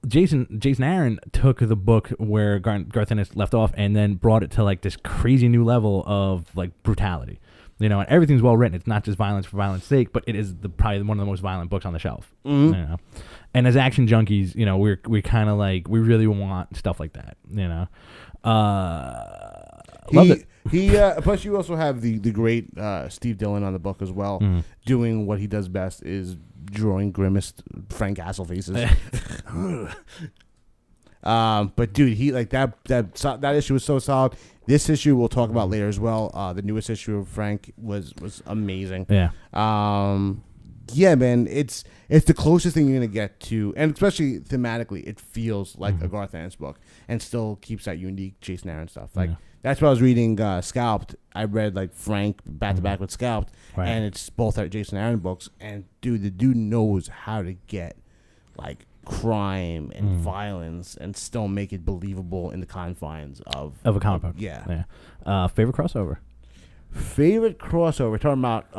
Jason Aaron took the book where Garth Ennis left off and then brought it to like this crazy new level of like brutality. And everything's well written. It's not just violence for violence sake, but it is probably one of the most violent books on the shelf. And as action junkies, we kind of like we really want stuff like that. Love it. Plus you also have the great Steve Dillon on the book as well, doing what he does best is drawing grimaced Frank Castle faces. But dude, he like that issue was so solid. This issue we'll talk about later as well. The newest issue of Frank was amazing. Yeah. Yeah, man, it's the closest thing you're gonna get to, and especially thematically, it feels like a Garth Ennis book, and still keeps that unique Jason Aaron stuff. Like that's why I was reading Scalped. I read like Frank back to back with Scalped, and it's both Jason Aaron books. And dude, the dude knows how to get like crime and violence and still make it believable in the confines of a comic book. Yeah. Favorite crossover. Favorite crossover. We're talking about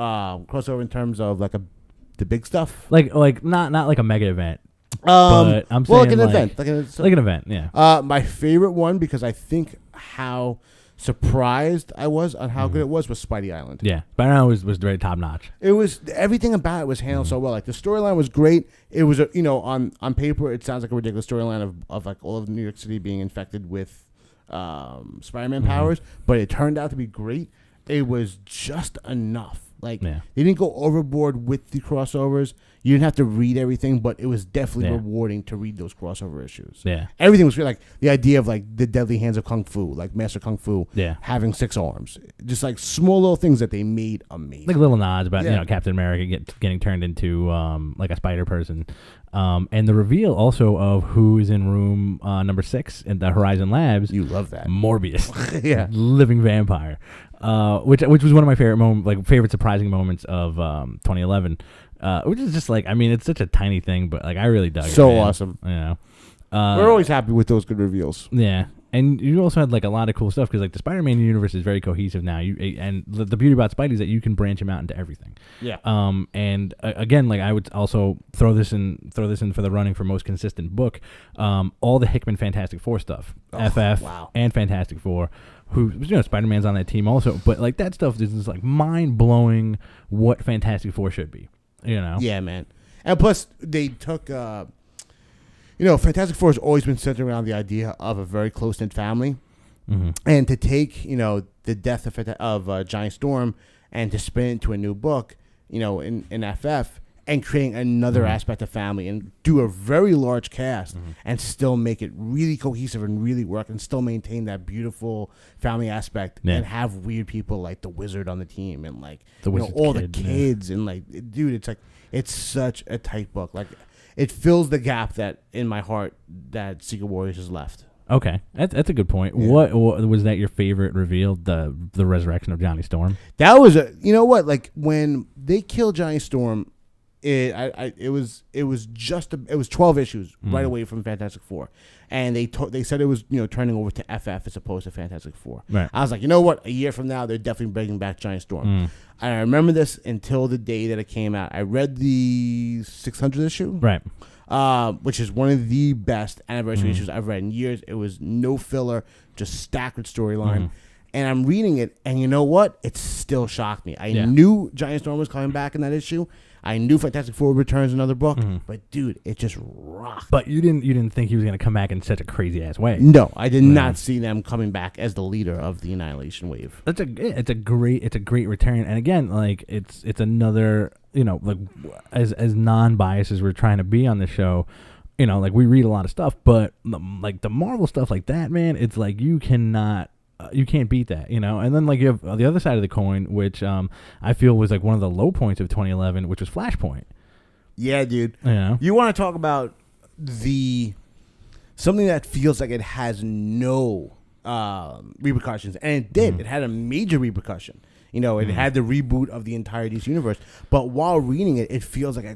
crossover in terms of like the big stuff, like not like a mega event. But I'm saying like an event, like an event. Yeah. My favorite one because I think how surprised I was on how good it was Spidey Island. Yeah, Spidey Island was very top notch. It was everything about it was handled so well. Like the storyline was great. It was on paper it sounds like a ridiculous storyline of like all of New York City being infected with Spider-Man powers, but it turned out to be great. It was just enough. Like they didn't go overboard with the crossovers. You didn't have to read everything, but it was definitely rewarding to read those crossover issues. Yeah, everything was great. Like the idea of like the deadly hands of Kung Fu, like Master Kung Fu, having 6 arms, just like small little things that they made amazing. Like little nods about Captain America getting turned into like a spider person, and the reveal also of who is in room number 6 in the Horizon Labs. You love that Morbius, living vampire. Which was one of my favorite surprising moments of 2011, which is just like it's such a tiny thing, but like I really dug it. So awesome, We're always happy with those good reveals. Yeah. And you also had like a lot of cool stuff because like the Spider-Man universe is very cohesive now. And the beauty about Spidey is that you can branch him out into everything. Yeah. And again, like I would also throw this in for the running for most consistent book. All the Hickman Fantastic Four stuff, FF and Fantastic Four, who Spider-Man's on that team also. But like that stuff is just like mind blowing what Fantastic Four should be. Yeah, man. And plus they took. Fantastic Four has always been centered around the idea of a very close-knit family. Mm-hmm. And to take, the death of Johnny Storm and to spin it into a new book, in FF, and creating another aspect of family and do a very large cast and still make it really cohesive and really work and still maintain that beautiful family aspect and have weird people like the Wizard on the team and like all the kids and like, dude, it's such a tight book. Like, it fills the gap that in my heart that Secret Warriors has left. Okay, that's a good point. Yeah. What was that your favorite reveal? The resurrection of Johnny Storm. That was like when they killed Johnny Storm, it was 12 issues right away from Fantastic Four, and they said it was turning over to FF as opposed to Fantastic Four. Right. I was like, a year from now they're definitely bringing back Johnny Storm. I remember this until the day that it came out. I read the 600th issue, right, which is one of the best anniversary issues I've read in years. It was no filler, just stacked with storyline. And I'm reading it, and you know what? It still shocked me. I knew Johnny Storm was coming back in that issue. I knew Fantastic Four returns another book, but dude, it just rocked. But you didn't think he was going to come back in such a crazy ass way. No, I did not see them coming back as the leader of the Annihilation Wave. It's a great return, and again, like it's another like as non-biased as we're trying to be on this show. Like we read a lot of stuff, but like the Marvel stuff like that, man, it's like you can't beat that, And then like you have the other side of the coin, which I feel was like one of the low points of 2011, which was Flashpoint. Yeah, dude. You want to talk about something that feels like it has no repercussions, and it did. It had a major repercussion. It had the reboot of the entire DC universe. But while reading it, it feels like you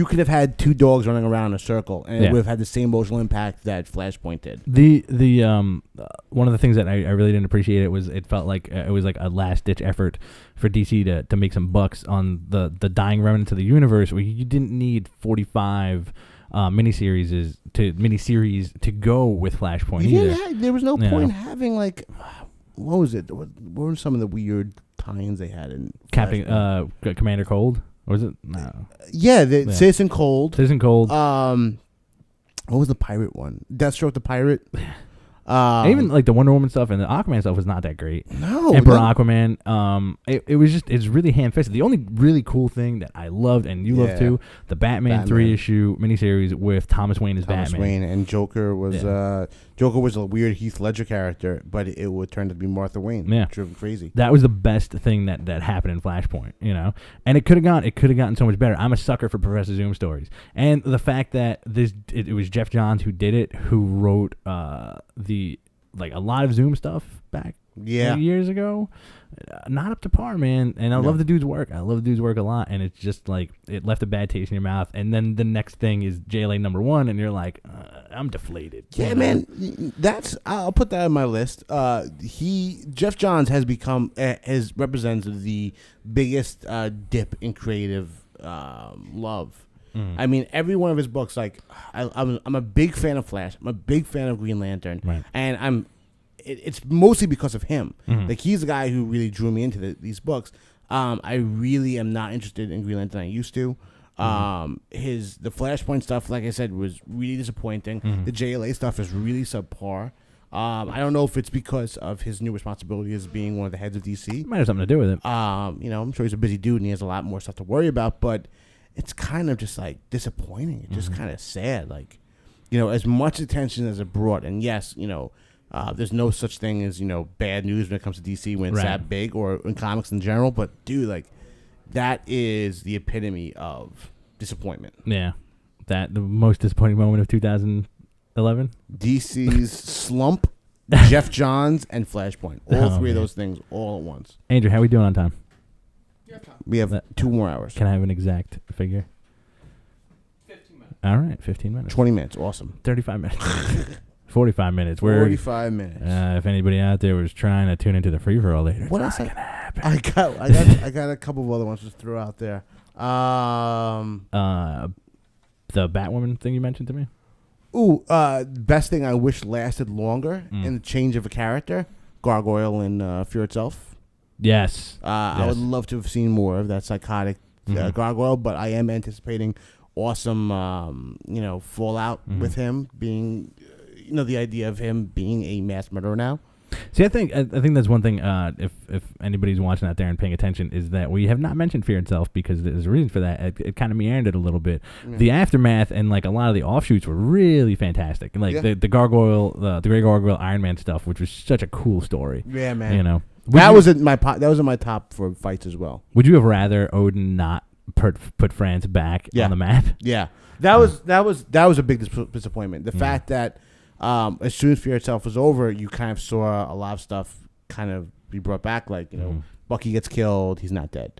could have had two dogs running around in a circle, and it would have had the same emotional impact that Flashpoint did. The one of the things that I really didn't appreciate it felt like it was like a last ditch effort for DC to make some bucks on the dying remnants of the universe, where you didn't need 45 miniseries to go with Flashpoint either. There was no point having like. What was it? What were some of the weird tie-ins they had in Captain Commander Cold? Or was it? No. Citizen Cold. Citizen Cold. What was the pirate one? Deathstroke the pirate. Even like the Wonder Woman stuff and the Aquaman stuff was not that great. No, Emperor Aquaman. It's really ham-fisted. The only really cool thing that I loved and you loved too, the Batman 3-issue miniseries with Thomas Wayne as Batman. Thomas Wayne and Joker was a weird Heath Ledger character, but it would turn to be Martha Wayne. Yeah, driven crazy. That was the best thing that happened in Flashpoint. And it could have gotten so much better. I'm a sucker for Professor Zoom stories, and the fact that it was Jeff Johns who did it, who wrote a lot of Zoom stuff back years ago, not up to par, man. And I love the dude's work. I love the dude's work a lot, and it's just like it left a bad taste in your mouth. And then the next thing is JLA #1, and you're like, I'm deflated. Yeah, man. I'll put that on my list. Jeff Johns has represented the biggest dip in creative love. I mean, every one of his books, like, I'm a big fan of Flash. I'm a big fan of Green Lantern. And it's mostly because of him. Like, he's the guy who really drew me into these books. I really am not interested in Green Lantern. I used to. The Flashpoint stuff, like I said, was really disappointing. The JLA stuff is really subpar. I don't know if it's because of his new responsibility as being one of the heads of DC. Might have something to do with it. I'm sure he's a busy dude and he has a lot more stuff to worry about, but it's kind of just like disappointing. It's just kind of sad. Like, as much attention as it brought, and yes, there's no such thing as, bad news when it comes to DC when it's that big or in comics in general. But dude, like, that is the epitome of disappointment. Yeah. The most disappointing moment of 2011. DC's slump, Jeff Johns, and Flashpoint. All three of those things all at once. Andrew, how are we doing on time? We have 2 more hours. Can I have an exact figure? 15 minutes. All right, 15 minutes. 20 minutes. Awesome. 35 minutes. 45 minutes. 45 minutes. If anybody out there was trying to tune into the free for all later, what else? I got a couple of other ones to throw out there. The Batwoman thing you mentioned to me. Ooh, best thing I wish lasted longer in the change of a character. Gargoyle in Fear Itself. Yes. I would love to have seen more of that psychotic Gargoyle, but I am anticipating awesome, fallout with him being, the idea of him being a mass murderer now. See, I think that's one thing. If anybody's watching out there and paying attention, is that we have not mentioned Fear Itself because there's a reason for that. It kind of meandered a little bit. Yeah. The aftermath and like a lot of the offshoots were really fantastic. Like the Gargoyle, the Grey Gargoyle Iron Man stuff, which was such a cool story. Yeah, man. That was in my top for fights as well. Would you have rather Odin not put France back on the map? Yeah, that was a big disappointment. The fact that. As soon as Fear Itself was over, you kind of saw a lot of stuff kind of be brought back. Like, Bucky gets killed. He's not dead.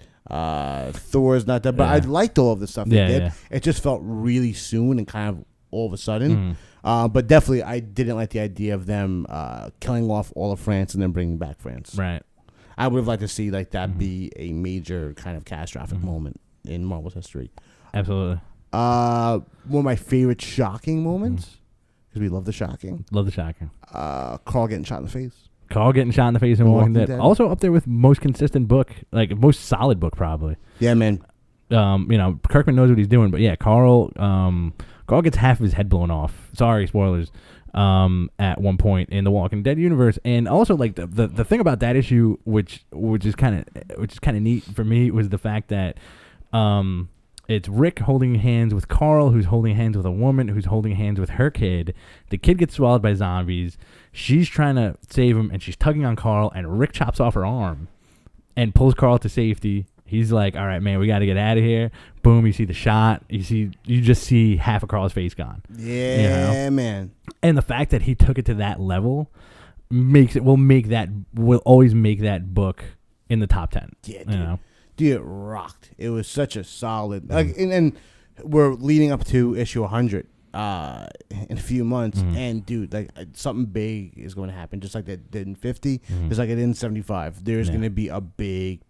Thor's not dead. But I liked all of the stuff they did. Yeah. It just felt really soon and kind of all of a sudden. But definitely, I didn't like the idea of them killing off all of France and then bringing back France. Right. I would have liked to see like that be a major kind of catastrophic moment in Marvel's history. Absolutely. One of my favorite shocking moments. Because we love the shocking. Carl getting shot in the face. Carl getting shot in the face in Walking Dead. Also up there with most consistent book, like most solid book probably. Yeah, man. Kirkman knows what he's doing, but yeah, Carl gets half of his head blown off. Sorry, spoilers. At one point in the Walking Dead universe, and also like the thing about that issue, which is kind of neat for me, was the fact that it's Rick holding hands with Carl, who's holding hands with a woman who's holding hands with her kid. The kid gets swallowed by zombies. She's trying to save him, and she's tugging on Carl, and Rick chops off her arm and pulls Carl to safety. He's like, all right, man, we got to get out of here. Boom, you see the shot. You just see half of Carl's face gone. Yeah, man. And the fact that he took it to that level will always make that book in the top 10. Yeah, dude. Dude, it rocked. It was such a solid. And we're leading up to issue 100 in a few months, and dude, like something big is going to happen, just like that did in 50, just like it did in 75. There's going to be a big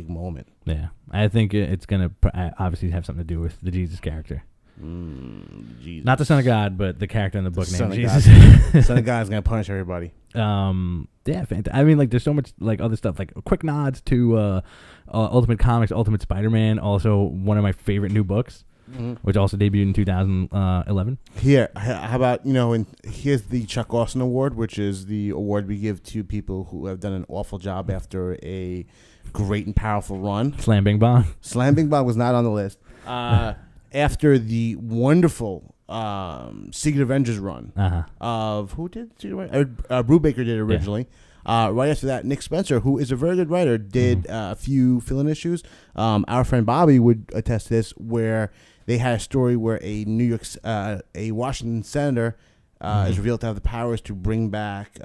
moment. Yeah, I think it's going to obviously have something to do with the Jesus character. Jesus. Not the Son of God, but the character in the book named Jesus. The Son of God is going to punish everybody. Yeah, fantastic. I mean, like, there's so much like other stuff, like quick nods to Ultimate Comics, Ultimate Spider-Man, also one of my favorite new books, which also debuted in 2011. Here, how about, and here's the Chuck Austin Award, which is the award we give to people who have done an awful job after a great and powerful run. Slam Bing Bong. Slam Bing Bong was not on the list. After the wonderful Secret Avengers run of who did Brubaker did originally. Right after that, Nick Spencer, who is a very good writer, did a few fill-in issues. Our friend Bobby would attest to this, where they had a story where a Washington senator is revealed to have the powers to bring back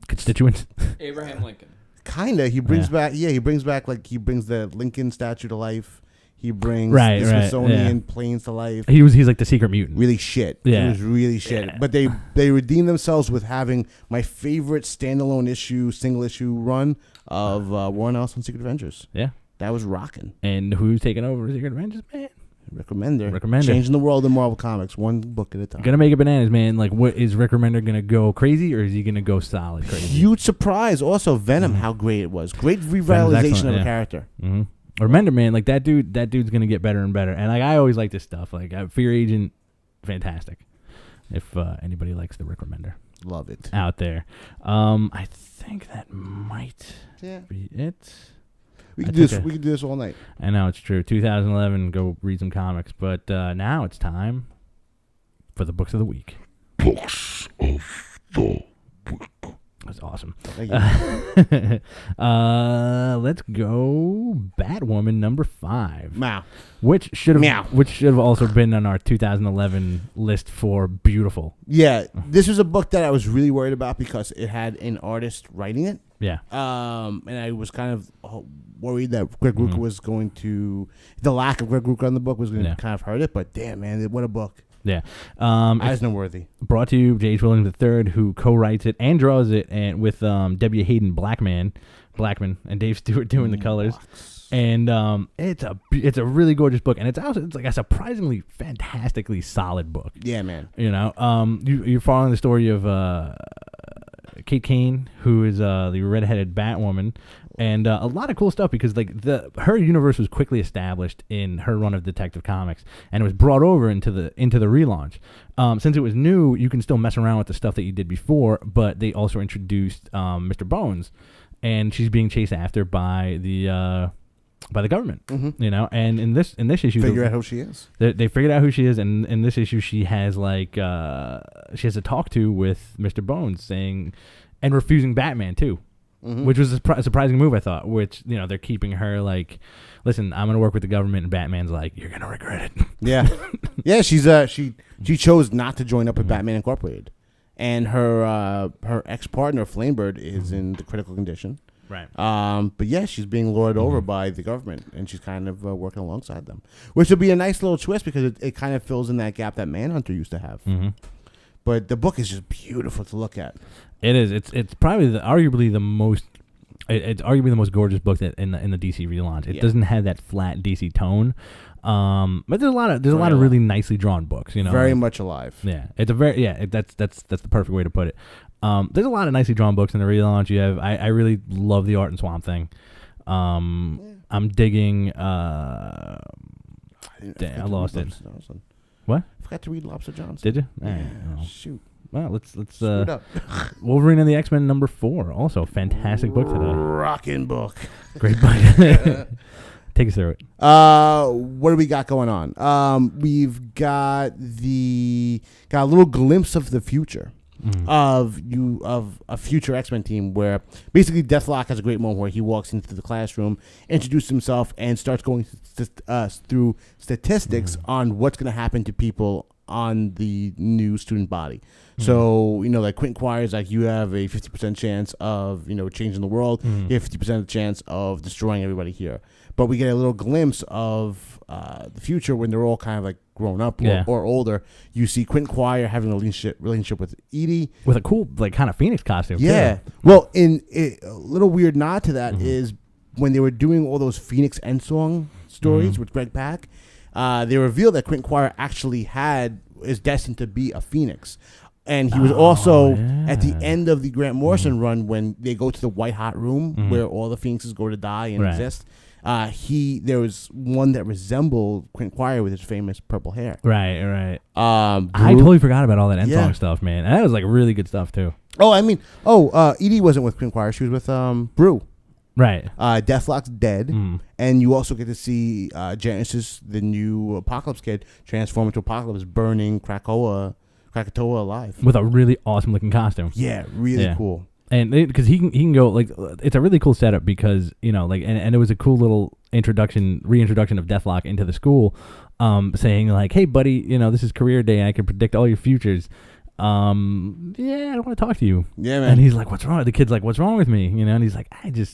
constituents. Abraham Lincoln. Kinda. He brings back. Yeah, he brings the Lincoln statue to life. He brings the Smithsonian planes to life. He's like the secret mutant. Really shit. Yeah. He was really shit. Yeah. But they redeemed themselves with having my favorite standalone single issue run of Warren Ellis Secret Avengers. Yeah. That was rocking. And who's taking over Secret Avengers, man? Rick Remender. Changing the world in Marvel Comics, one book at a time. Gonna make it bananas, man. Like, what is Rick Remender gonna go crazy, or is he gonna go solid crazy? Huge surprise. Also, Venom, how great it was. Great revitalization of a character. Mm-hmm. Remember, man, like that dude's gonna get better and better. And like I always like this stuff. Like Fear Agent, fantastic. If anybody likes the Rick Remender, love it out there. I think that might be it. We can do this all night. I know it's true. 2011, go read some comics. But now it's time for the books of the week. Books of the week. That's awesome. Thank you. Let's go Batwoman number 5. Meow. Which should have also been on our 2011 list for beautiful. Yeah, this was a book that I was really worried about because it had an artist writing it. Yeah. And I was kind of worried that Greg Rucka was going to, the lack of Greg Rucka on the book was going to kind of hurt it. But damn, man, what a book. Yeah. Eisner-worthy. Brought to you J.H. Williams III, who co-writes it and draws it, and with W. Hayden Blackman and Dave Stewart doing the colors. And it's a really gorgeous book, and it's like a surprisingly fantastically solid book. Yeah, man. You know, you're following the story of Kate Kane, who is the redheaded Batwoman, and a lot of cool stuff because like her universe was quickly established in her run of Detective Comics, and it was brought over into the relaunch. Since it was new, you can still mess around with the stuff that you did before, but they also introduced Mr. Bones, and she's being chased after by the government, you know. And in this issue, figure out who she is. They figured out who she is, and in this issue, she has she has a talk to with Mr. Bones, saying and refusing Batman too, which was a surprising move, I thought. Which, you know, they're keeping her like, listen, I'm gonna work with the government, and Batman's like, you're gonna regret it. Yeah, yeah. She's she chose not to join up with Batman Incorporated, and her ex partner Flamebird is in the critical condition. Right. But yeah, she's being lured over by the government, and she's kind of working alongside them, which would be a nice little twist because it kind of fills in that gap that Manhunter used to have. But the book is just beautiful to look at. It is. It's probably arguably the most. It's arguably the most gorgeous book that in the DC relaunch. It doesn't have that flat DC tone. But there's a lot of really nicely drawn books. You know, very much alive. Yeah, it's a very that's the perfect way to put it. There's a lot of nicely drawn books in the relaunch. You have I really love the art in Swamp Thing. I'm digging. I lost it. What? I forgot to read Lobster Johnson. Did you? Yeah. Shoot. Well, let's Wolverine and the X-Men number 4. Also, fantastic book today. Rockin' book. Great book. Take us through it. What do we got going on? We've got a little glimpse of the future. Of a future X-Men team where basically Deathlock has a great moment where he walks into the classroom, introduces himself, and starts going through statistics on what's going to happen to people on the new student body. So, you know, like Quentin Quire's like, you have a 50% chance of, you know, changing the world. You have 50% chance of destroying everybody here. But we get a little glimpse of the future when they're all kind of like grown up or older. You see Quentin Quire having a relationship with Edie. With a cool, like, kind of Phoenix costume. Yeah. Too. Well, a little weird nod to that is when they were doing all those Phoenix Endsong stories with Greg Pak, they revealed that Quentin Quire actually is destined to be a Phoenix. And he was also at the end of the Grant Morrison run when they go to the white hot room where all the Phoenixes go to die and exist. There was one that resembled Quentin Quire with his famous purple hair. Right. I totally forgot about all that Endsong stuff, man. And that was like really good stuff too. Edie wasn't with Quentin Quire. She was with Brew. Right. Deathlock's dead. And you also get to see Genesis, the new Apocalypse kid, transform into Apocalypse, burning Krakatoa alive. With a really awesome looking costume. Yeah, really cool. And because he can go, like, it's a really cool setup because, you know, like, and it was a cool little reintroduction of Deathlock into the school, saying like, hey buddy, you know, this is career day, I can predict all your futures. I don't want to talk to you. Yeah, man. And he's like, what's wrong? The kid's like, what's wrong with me? You know, and he's like,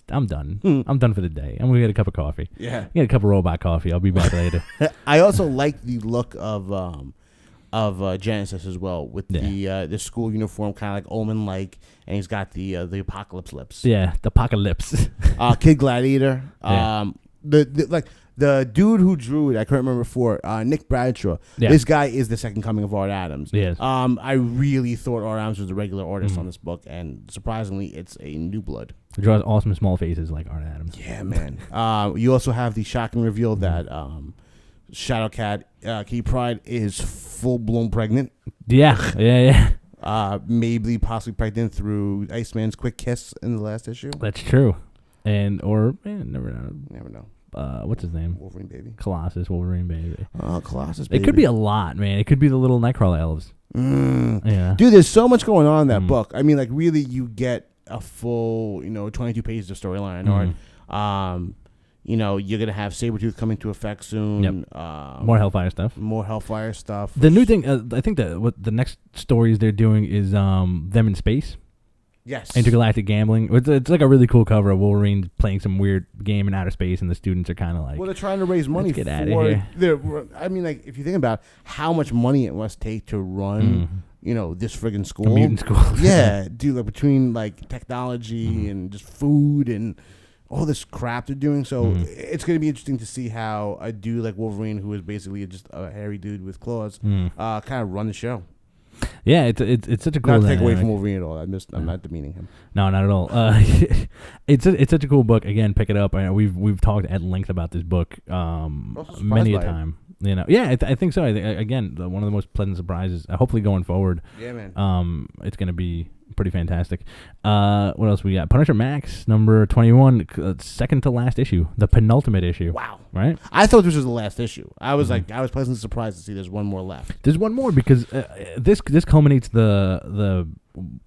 I'm done. I'm done for the day. I'm gonna get a cup of coffee. Yeah. Get a cup of robot coffee. I'll be back later. I also like the look of Genesis as well, with the school uniform, kind of like Omen-like, and he's got the apocalypse lips. Yeah, the apocalypse. Kid Gladiator. The dude who drew it, I couldn't remember before, Nick Bradshaw. Yeah. This guy is the second coming of Art Adams. Yes. I really thought Art Adams was a regular artist on this book, and surprisingly, it's a new blood. He draws awesome small faces like Art Adams. Yeah, man. You also have the shocking reveal that Shadowcat, Kitty Pryde, is full-blown pregnant. Yeah. Maybe possibly pregnant through Iceman's quick kiss in the last issue. That's true. Never know. What's his name? Wolverine baby. Colossus, Wolverine baby. Colossus baby. It could be a lot, man. It could be the little Nightcrawler elves. Yeah. Dude, there's so much going on in that book. I mean, like, really, you get a full 22 pages of storyline art. You're gonna have Sabretooth coming to effect soon. Yep. More Hellfire stuff. The new thing, I think that what the next stories they're doing is them in space. Yes. Intergalactic gambling. It's like a really cool cover of Wolverine playing some weird game in outer space, and the students are kind of like, well, they're trying to raise money get out of here. I mean, like, if you think about how much money it must take to run, this friggin' school. A mutant school. Yeah, dude, like between like technology and just food and all this crap they're doing. So it's going to be interesting to see how a dude like Wolverine, who is basically just a hairy dude with claws, kind of run the show. Yeah, it's such a cool. Not to take away from Wolverine at all. I'm not demeaning him. No, not at all. It's such a cool book. Again, pick it up. We've talked at length about this book many a time. Yeah, I think so. I think again, one of the most pleasant surprises. Hopefully, going forward. Yeah, man. It's gonna be pretty fantastic. What else we got? Punisher Max number 21, second to last issue, the penultimate issue. Wow. Right? I thought this was the last issue. I was I was pleasantly surprised to see there's one more left. There's one more because this culminates the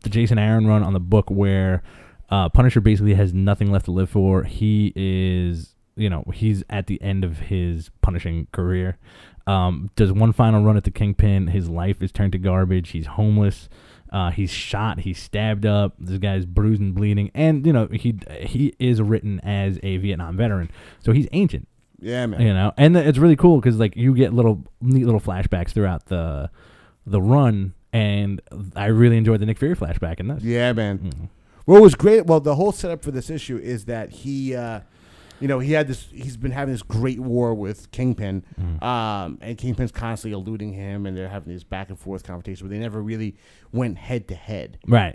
Jason Aaron run on the book where Punisher basically has nothing left to live for. He is, he's at the end of his punishing career. Does one final run at the Kingpin. His life is turned to garbage. He's homeless. He's shot. He's stabbed up. This guy's bruised and bleeding. And, he is written as a Vietnam veteran. So he's ancient. Yeah, man. And it's really cool because, like, you get neat little flashbacks throughout the run. And I really enjoyed the Nick Fury flashback in this. Yeah, man. Mm-hmm. Well, it was great. Well, the whole setup for this issue is that he he's been having this great war with Kingpin, and Kingpin's constantly eluding him, and they're having this back and forth conversation, but they never really went head to head. Right.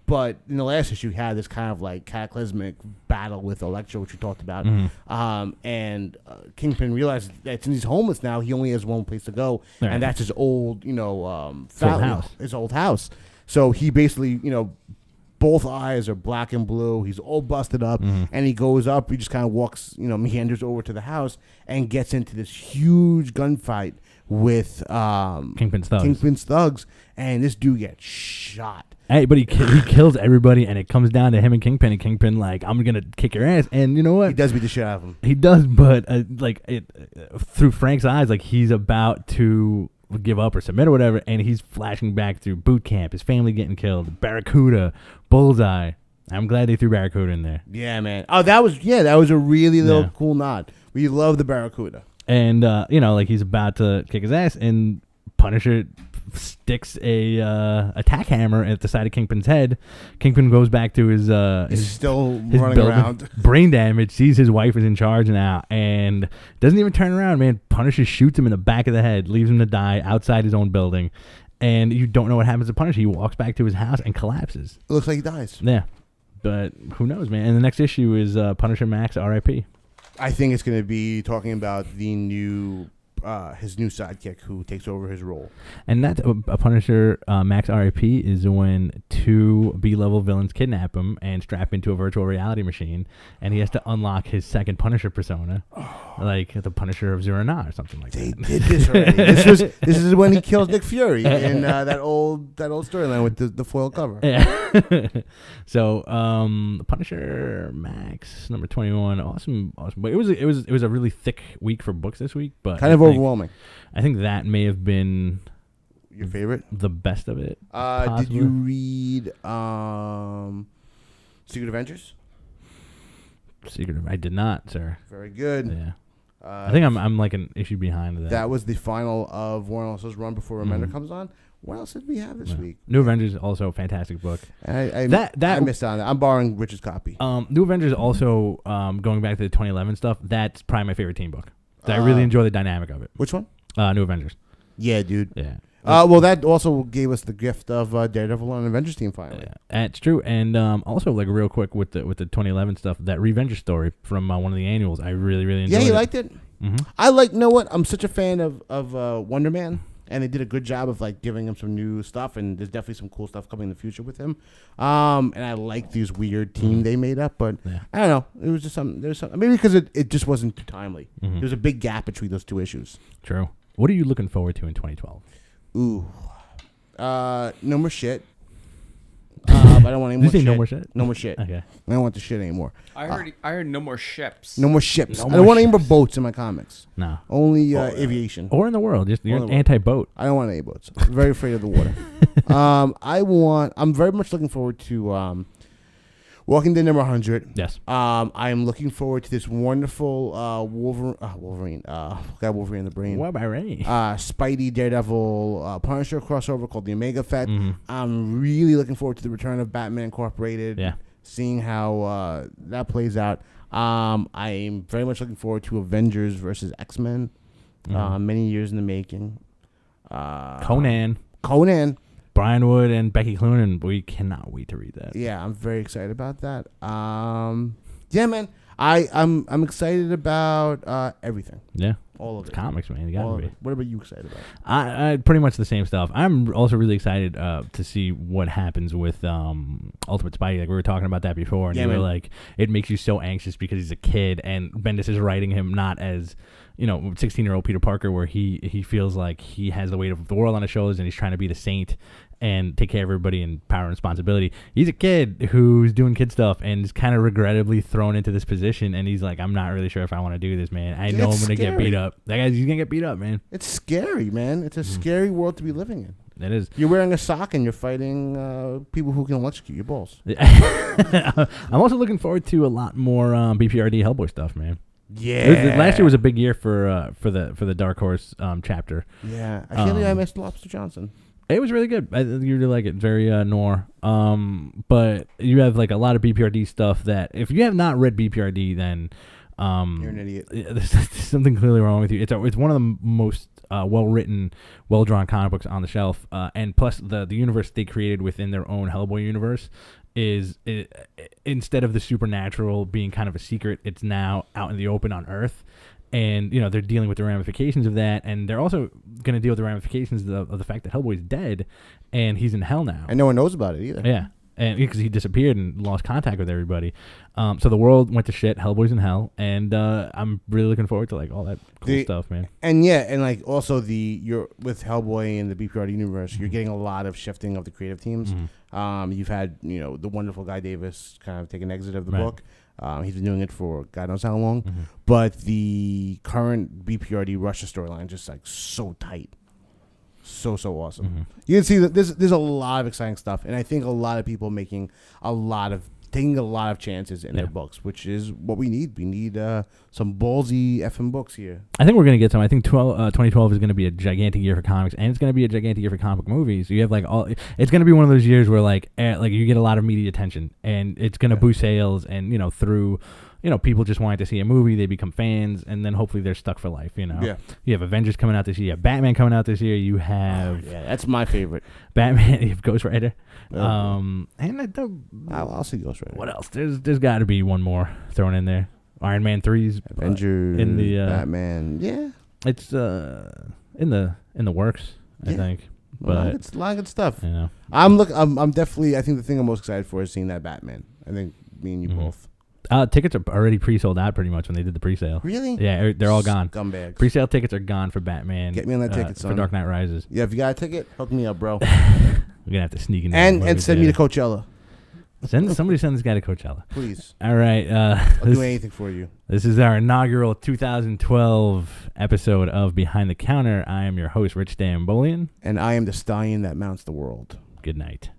But in the last issue, he had this kind of like cataclysmic battle with Elektra, which we talked about. And Kingpin realizes that since he's homeless now, he only has one place to go, and that's his old, house. His old house. So he basically, both eyes are black and blue. He's all busted up, and he goes up. He just kind of walks, meanders over to the house and gets into this huge gunfight with Kingpin's thugs, and this dude gets shot. Hey, but he kills everybody, and it comes down to him and Kingpin. And Kingpin, like, I'm gonna kick your ass, and you know what? He does beat the shit out of him. He does, but through Frank's eyes, like he's about to give up or submit or whatever, and he's flashing back through boot camp, his family getting killed, Barracuda, Bullseye. I'm glad they threw Barracuda in there. Yeah, man. Oh, that was a really little cool nod. We love the Barracuda. And he's about to kick his ass, and Punisher sticks a tack hammer at the side of Kingpin's head. Kingpin goes back to his still running around, brain damage, sees his wife is in charge now, and doesn't even turn around, man. Punisher shoots him in the back of the head, leaves him to die outside his own building, and you don't know what happens to Punisher. He walks back to his house and collapses. It looks like he dies. Yeah, but who knows, man. And the next issue is Punisher Max R.I.P. I think it's going to be talking about the new his new sidekick who takes over his role. And that's a Punisher Max RIP is when two B-level villains kidnap him and strap into a virtual reality machine, and he has to unlock his second Punisher persona, like the Punisher of Zero-Na or something like that. They did this already. This is when he kills Nick Fury in that old storyline with the foil cover. Yeah. So Punisher Max number 21, awesome. But it was a really thick week for books this week, but kind of overwhelming. I think that may have been your favorite, the best of it. Did you read Secret Avengers? I did not, sir. Very good. Yeah. I think I'm like an issue behind that. That was the final of Warren Ellis's run before Remender comes on. What else did we have this week? New Avengers, also a fantastic book. I missed out on that. I'm borrowing Rich's copy. New Avengers, also going back to the 2011 stuff. That's probably my favorite team book. I really enjoy the dynamic of it. Which one? New Avengers. Yeah, dude. Yeah. Well, that also gave us the gift of Daredevil on Avengers team finally. Yeah, that's true. And also, like real quick with the 2011 stuff, that Revenger story from one of the annuals, I really enjoyed. Yeah, you liked it. Mm-hmm. You know what? I'm such a fan of Wonder Man, and they did a good job of like giving him some new stuff, and there's definitely some cool stuff coming in the future with him. And I like these weird team they made up, but I don't know. It was just something. There's something maybe because it just wasn't too timely. Mm-hmm. There's a big gap between those two issues. True. What are you looking forward to in 2012? Ooh, no more shit. I don't want any Did more you say shit. no more shit? No more shit. Okay. I don't want the shit anymore. I heard no more ships. No more ships. No I more don't want any more ships. boats in my comics. No. Only aviation. Or in the world. Just Or you're in the world. anti-boat. I don't want any boats. I'm very afraid of the water. I'm very much looking forward to Walking Dead number 100. Yes. I'm looking forward to this wonderful Wolverine in the brain. What about Ray? Spidey, Daredevil, Punisher crossover called the Omega Effect. Mhm. I'm really looking forward to the return of Batman Incorporated. Yeah. Seeing how that plays out. I'm very much looking forward to Avengers versus X-Men. Many years in the making. Conan. Brian Wood and Becky Cloonan. We cannot wait to read that. Yeah, I'm very excited about that. Yeah, man. I'm excited about everything. Yeah. All of It's it. comics, man. You All gotta of be. it. What about you excited about? I pretty much the same stuff. I'm also really excited to see what happens with Ultimate Spidey. Like we were talking about that before, and Yeah, you were man. like, it makes you so anxious because he's a kid, and Bendis is writing him not as 16-year-old Peter Parker, where he feels like he has the weight of the world on his shoulders, and he's trying to be the saint and take care of everybody and power and responsibility. He's a kid who's doing kid stuff and is kind of regrettably thrown into this position, and he's like, I'm not really sure if I want to do this, man. I know I'm It's gonna get scary. beat up. That guy's he's gonna get beat up, man. It's scary, man. It's a scary world to be living in. It is. You're wearing a sock and you're fighting people who can electrocute your balls. I'm also looking forward to a lot more BPRD Hellboy stuff, man. Yeah. Last year was a big year for the Dark Horse chapter. Yeah. I can't believe I missed Lobster Johnson. It was really good. I you really like it. Very noir. But you have like a lot of BPRD stuff that if you have not read BPRD, then You're an idiot. there's something clearly wrong with you. It's one of the most well written, well drawn comic books on the shelf. And plus the universe they created within their own Hellboy universe is instead of the supernatural being kind of a secret, it's now out in the open on Earth. And, they're dealing with the ramifications of that. And they're also going to deal with the ramifications of the fact that Hellboy's dead and he's in hell now. And no one knows about it either. Yeah. And because he disappeared and lost contact with everybody. So the world went to shit. Hellboy's in hell. And I'm really looking forward to like all that cool stuff, man. And yeah, and like also you're with Hellboy and the BPRD universe, you're getting a lot of shifting of the creative teams. You've had, the wonderful Guy Davis kind of take an exit of the book. He's been doing it for God knows how long. But the current BPRD Russia storyline just like so tight. So awesome. You can see that there's a lot of exciting stuff, and I think a lot of people taking a lot of chances in their books, which is what we need. We need some ballsy effing books here. I think we're going to get some. I think 2012 is going to be a gigantic year for comics, and it's going to be a gigantic year for comic book movies. You have like it's going to be one of those years where like you get a lot of media attention, and it's going to boost sales, and through people just wanting to see a movie, they become fans, and then hopefully they're stuck for life. Yeah. You have Avengers coming out this year. You have Batman coming out this year. You have That's my favorite. Batman. You have Ghost Rider. Oh. And I'll see Ghost Rider. what else? There's got to be one more thrown in there. Iron Man 3's Avengers, in the Batman. Yeah. It's in the works, I think. But It's a lot of good stuff. I I'm definitely. I think the thing I'm most excited for is seeing that Batman. I think me and you both. tickets are already pre-sold out pretty much when they did the pre-sale. Really? Yeah, they're all gone. Scumbags. Pre-sale tickets are gone for Batman. Get me on that ticket, for son. Dark Knight Rises. Yeah, if you got a ticket, hook me up, bro. We're gonna have to sneak in. and send me to Coachella, somebody send this guy to Coachella. please. All right. I'll do anything for you. This is our inaugural 2012 episode of Behind the Counter. I am your host, Rich Stambolian. And I am the stallion that mounts the world. Good night.